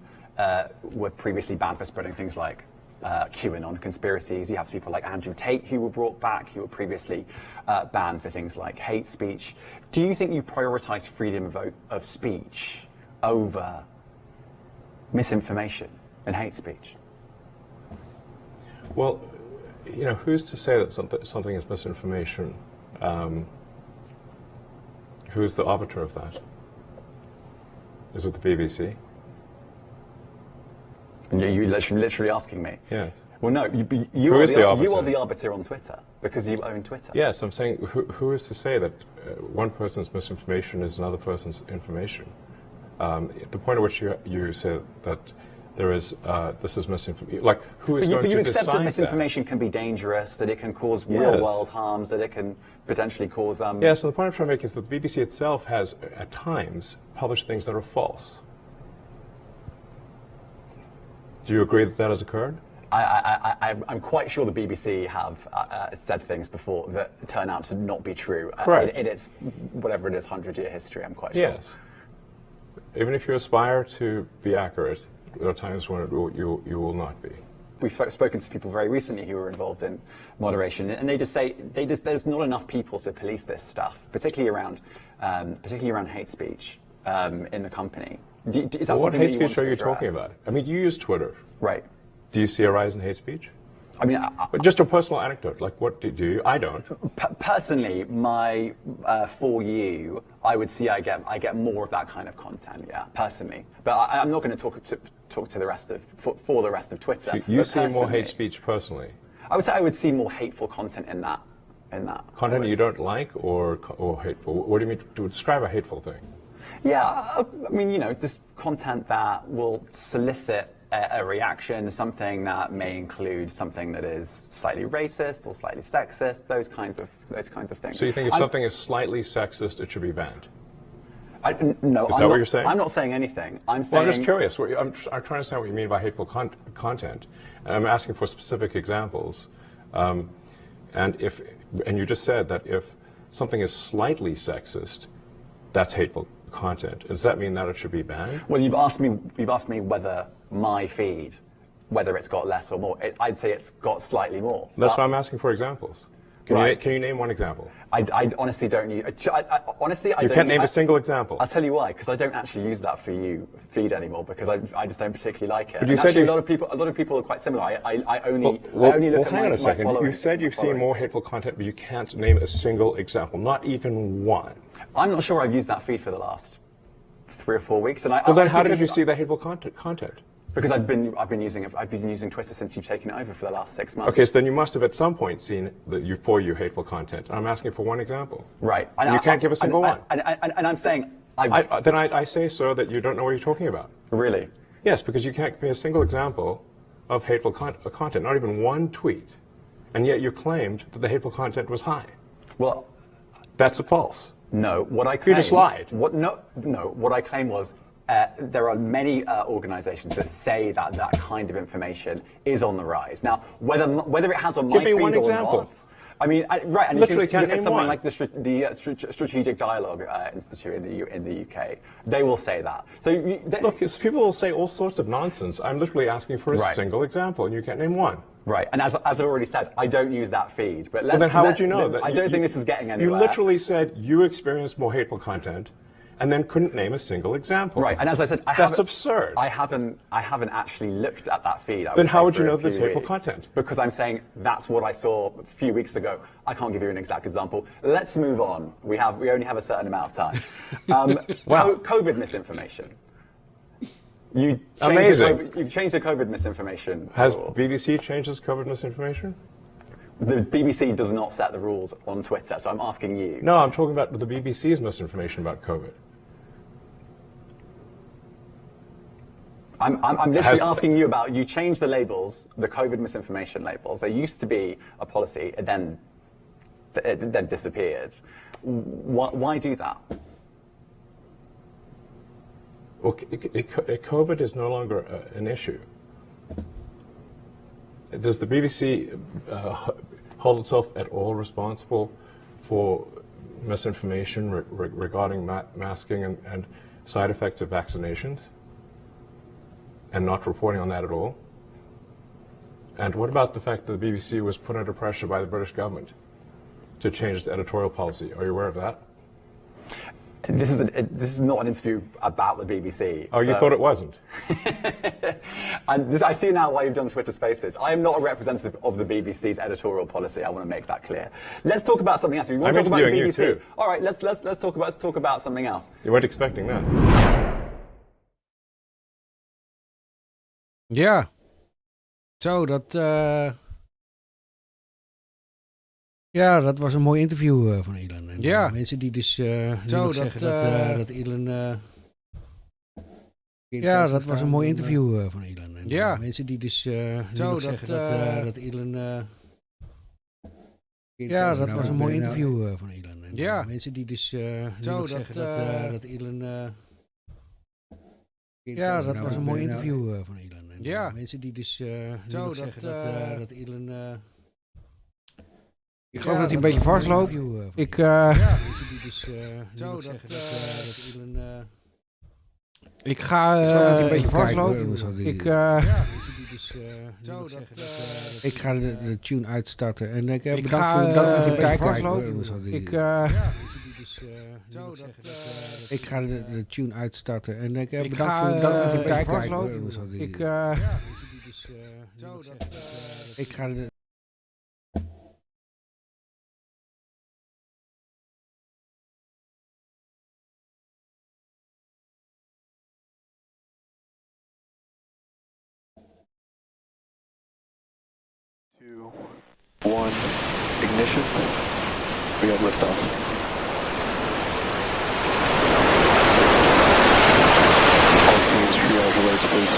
were previously banned for spreading things like QAnon conspiracies. You have people like Andrew Tate who were brought back, who were previously banned for things like hate speech. Do you think you prioritize freedom of speech over misinformation and hate speech? Well, you know, who's to say that something is misinformation? Who's the arbiter of that? Is it the BBC? You're literally asking me? Yes. Well, no, you are the arbiter on Twitter, because you own Twitter. Yes, I'm saying, who is to say that one person's misinformation is another person's information? At the point at which you say that there is this is misinformation. Like, who is going but you to accept decide that misinformation can be dangerous, that it can cause Yes. real-world harms, that it can potentially cause... Yes, and the point I'm trying to make is that the BBC itself has, at times, published things that are false. Do you agree that that has occurred? I'm quite sure the BBC have said things before that turn out to not be true. Correct. In its, whatever it is, 100-year history, I'm quite sure. Yes. Even if you aspire to be accurate, there are times when you will not be. We've spoken to people very recently who were involved in moderation, and they just say there's not enough people to police this stuff, particularly around hate speech in the company. Is that What something hate that you want speech are to you talking address? about? I mean, you use Twitter. Right. Do you see a rise in hate speech? I mean, just a personal anecdote. Like, what do you? I don't. Personally, for you, I would see I get more of that kind of content. Yeah, personally, but I'm not going to talk to the rest of for the rest of Twitter. So you see more hate speech personally? I would say I would see more hateful content in that. Content you don't like or hateful? What do you mean to describe a hateful thing? Yeah, I mean, just content that will solicit a reaction, something that may include something that is slightly racist or slightly sexist, those kinds of things. So you think if something is slightly sexist, it should be banned? No, is that what you're saying? I'm not saying anything. I'm saying. Well, I'm just curious. I'm trying to understand what you mean by hateful content, and I'm asking for specific examples. And you just said that if something is slightly sexist, that's hateful content. Does that mean that it should be banned? Well, you've asked me whether my feed, whether it's got less or more. I'd say it's got slightly more. That's why I'm asking for examples. Can you name one example? I honestly don't use. Honestly, I you don't. can't name a single example. I'll tell you why. Because I don't actually use that for you feed anymore. Because I just don't particularly like it. But you said a lot of people are quite similar. I only look at hang on my a second. following. You said you've seen more hateful content, but you can't name a single example, not even one. I'm not sure I've used that feed for the last 3 or 4 weeks. And then how did you see the hateful content? Because I've been using Twitter since you've taken it over for the last 6 months. Okay, so then you must have at some point seen you hateful content. And I'm asking for one example. Right. And you can't give a single one. And I'm saying... Then I say, sir, that you don't know what you're talking about. Really? Yes, because you can't give me a single example of hateful content, not even one tweet. And yet you claimed that the hateful content was high. Well... That's false. No, what I claimed... You just lied. What I claimed was... there are many organizations that say that kind of information is on the rise. Now, whether it has on my feed or not, I mean, right, and literally you can look at something one. like the Strategic Dialogue Institute in the UK. They will say that. So look, people will say all sorts of nonsense. I'm literally asking for a single example, and you can't name one. Right, and as I already said, I don't use that feed. But then how would you know that? I don't think this is getting anywhere. You literally said you experienced more hateful content, and then couldn't name a single example. Right, and as I said, that's absurd. I haven't actually looked at that feed. Then how would you know there's hateful content? Because I'm saying that's what I saw a few weeks ago. I can't give you an exact example. Let's move on. We only have a certain amount of time. Wow. COVID misinformation. You changed the COVID misinformation. Has rules. BBC changed its COVID misinformation? The BBC does not set the rules on Twitter, so I'm asking you. No, I'm talking about the BBC's misinformation about COVID. I'm literally asking you about, you changed the labels, the COVID misinformation labels. There used to be a policy, it then disappeared. Why do that? Well, COVID is no longer an issue. Does the BBC hold itself at all responsible for misinformation regarding masking and side effects of vaccinations? And not reporting on that at all? And what about the fact that the BBC was put under pressure by the British government to change its editorial policy? Are you aware of that? This is not an interview about the BBC. Oh, you thought it wasn't? I see now why you've done Twitter Spaces. I am not a representative of the BBC's editorial policy. I want to make that clear. Let's talk about something else. You want to talk about the BBC? You too. All right, let's talk about something else. You weren't expecting that. Ja. Zo, dat... Ja, dat was een mooi interview van Elon. En, mensen die dus... zo, dat Elon... Ja, dat was een mooi interview van Elon. En ja. Mensen die dus zeggen dat Elon... ja, dat was een mooi interview van Elon. En ja. Mensen die dus zeggen dat Elon... ja, dat was een mooi interview van Elon. En ja. Mensen die dus zeggen dat Elon... ik geloof dat hij een beetje vastloopt. Ik... mensen die dus zeggen dat Elon... ik ga een beetje vastlopen. Ik ga de tune uitstarten en ik heb bedankt voor het kijken. Ik ga de tune uitstarten en ik heb bedankt voor het kijken. Ik ga de... One, ignition. We got liftoff. All teams, triage alerts, please.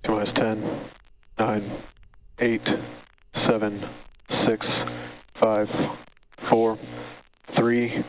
Minus 10, 9, 8, 7, 6, 5, 4, 3,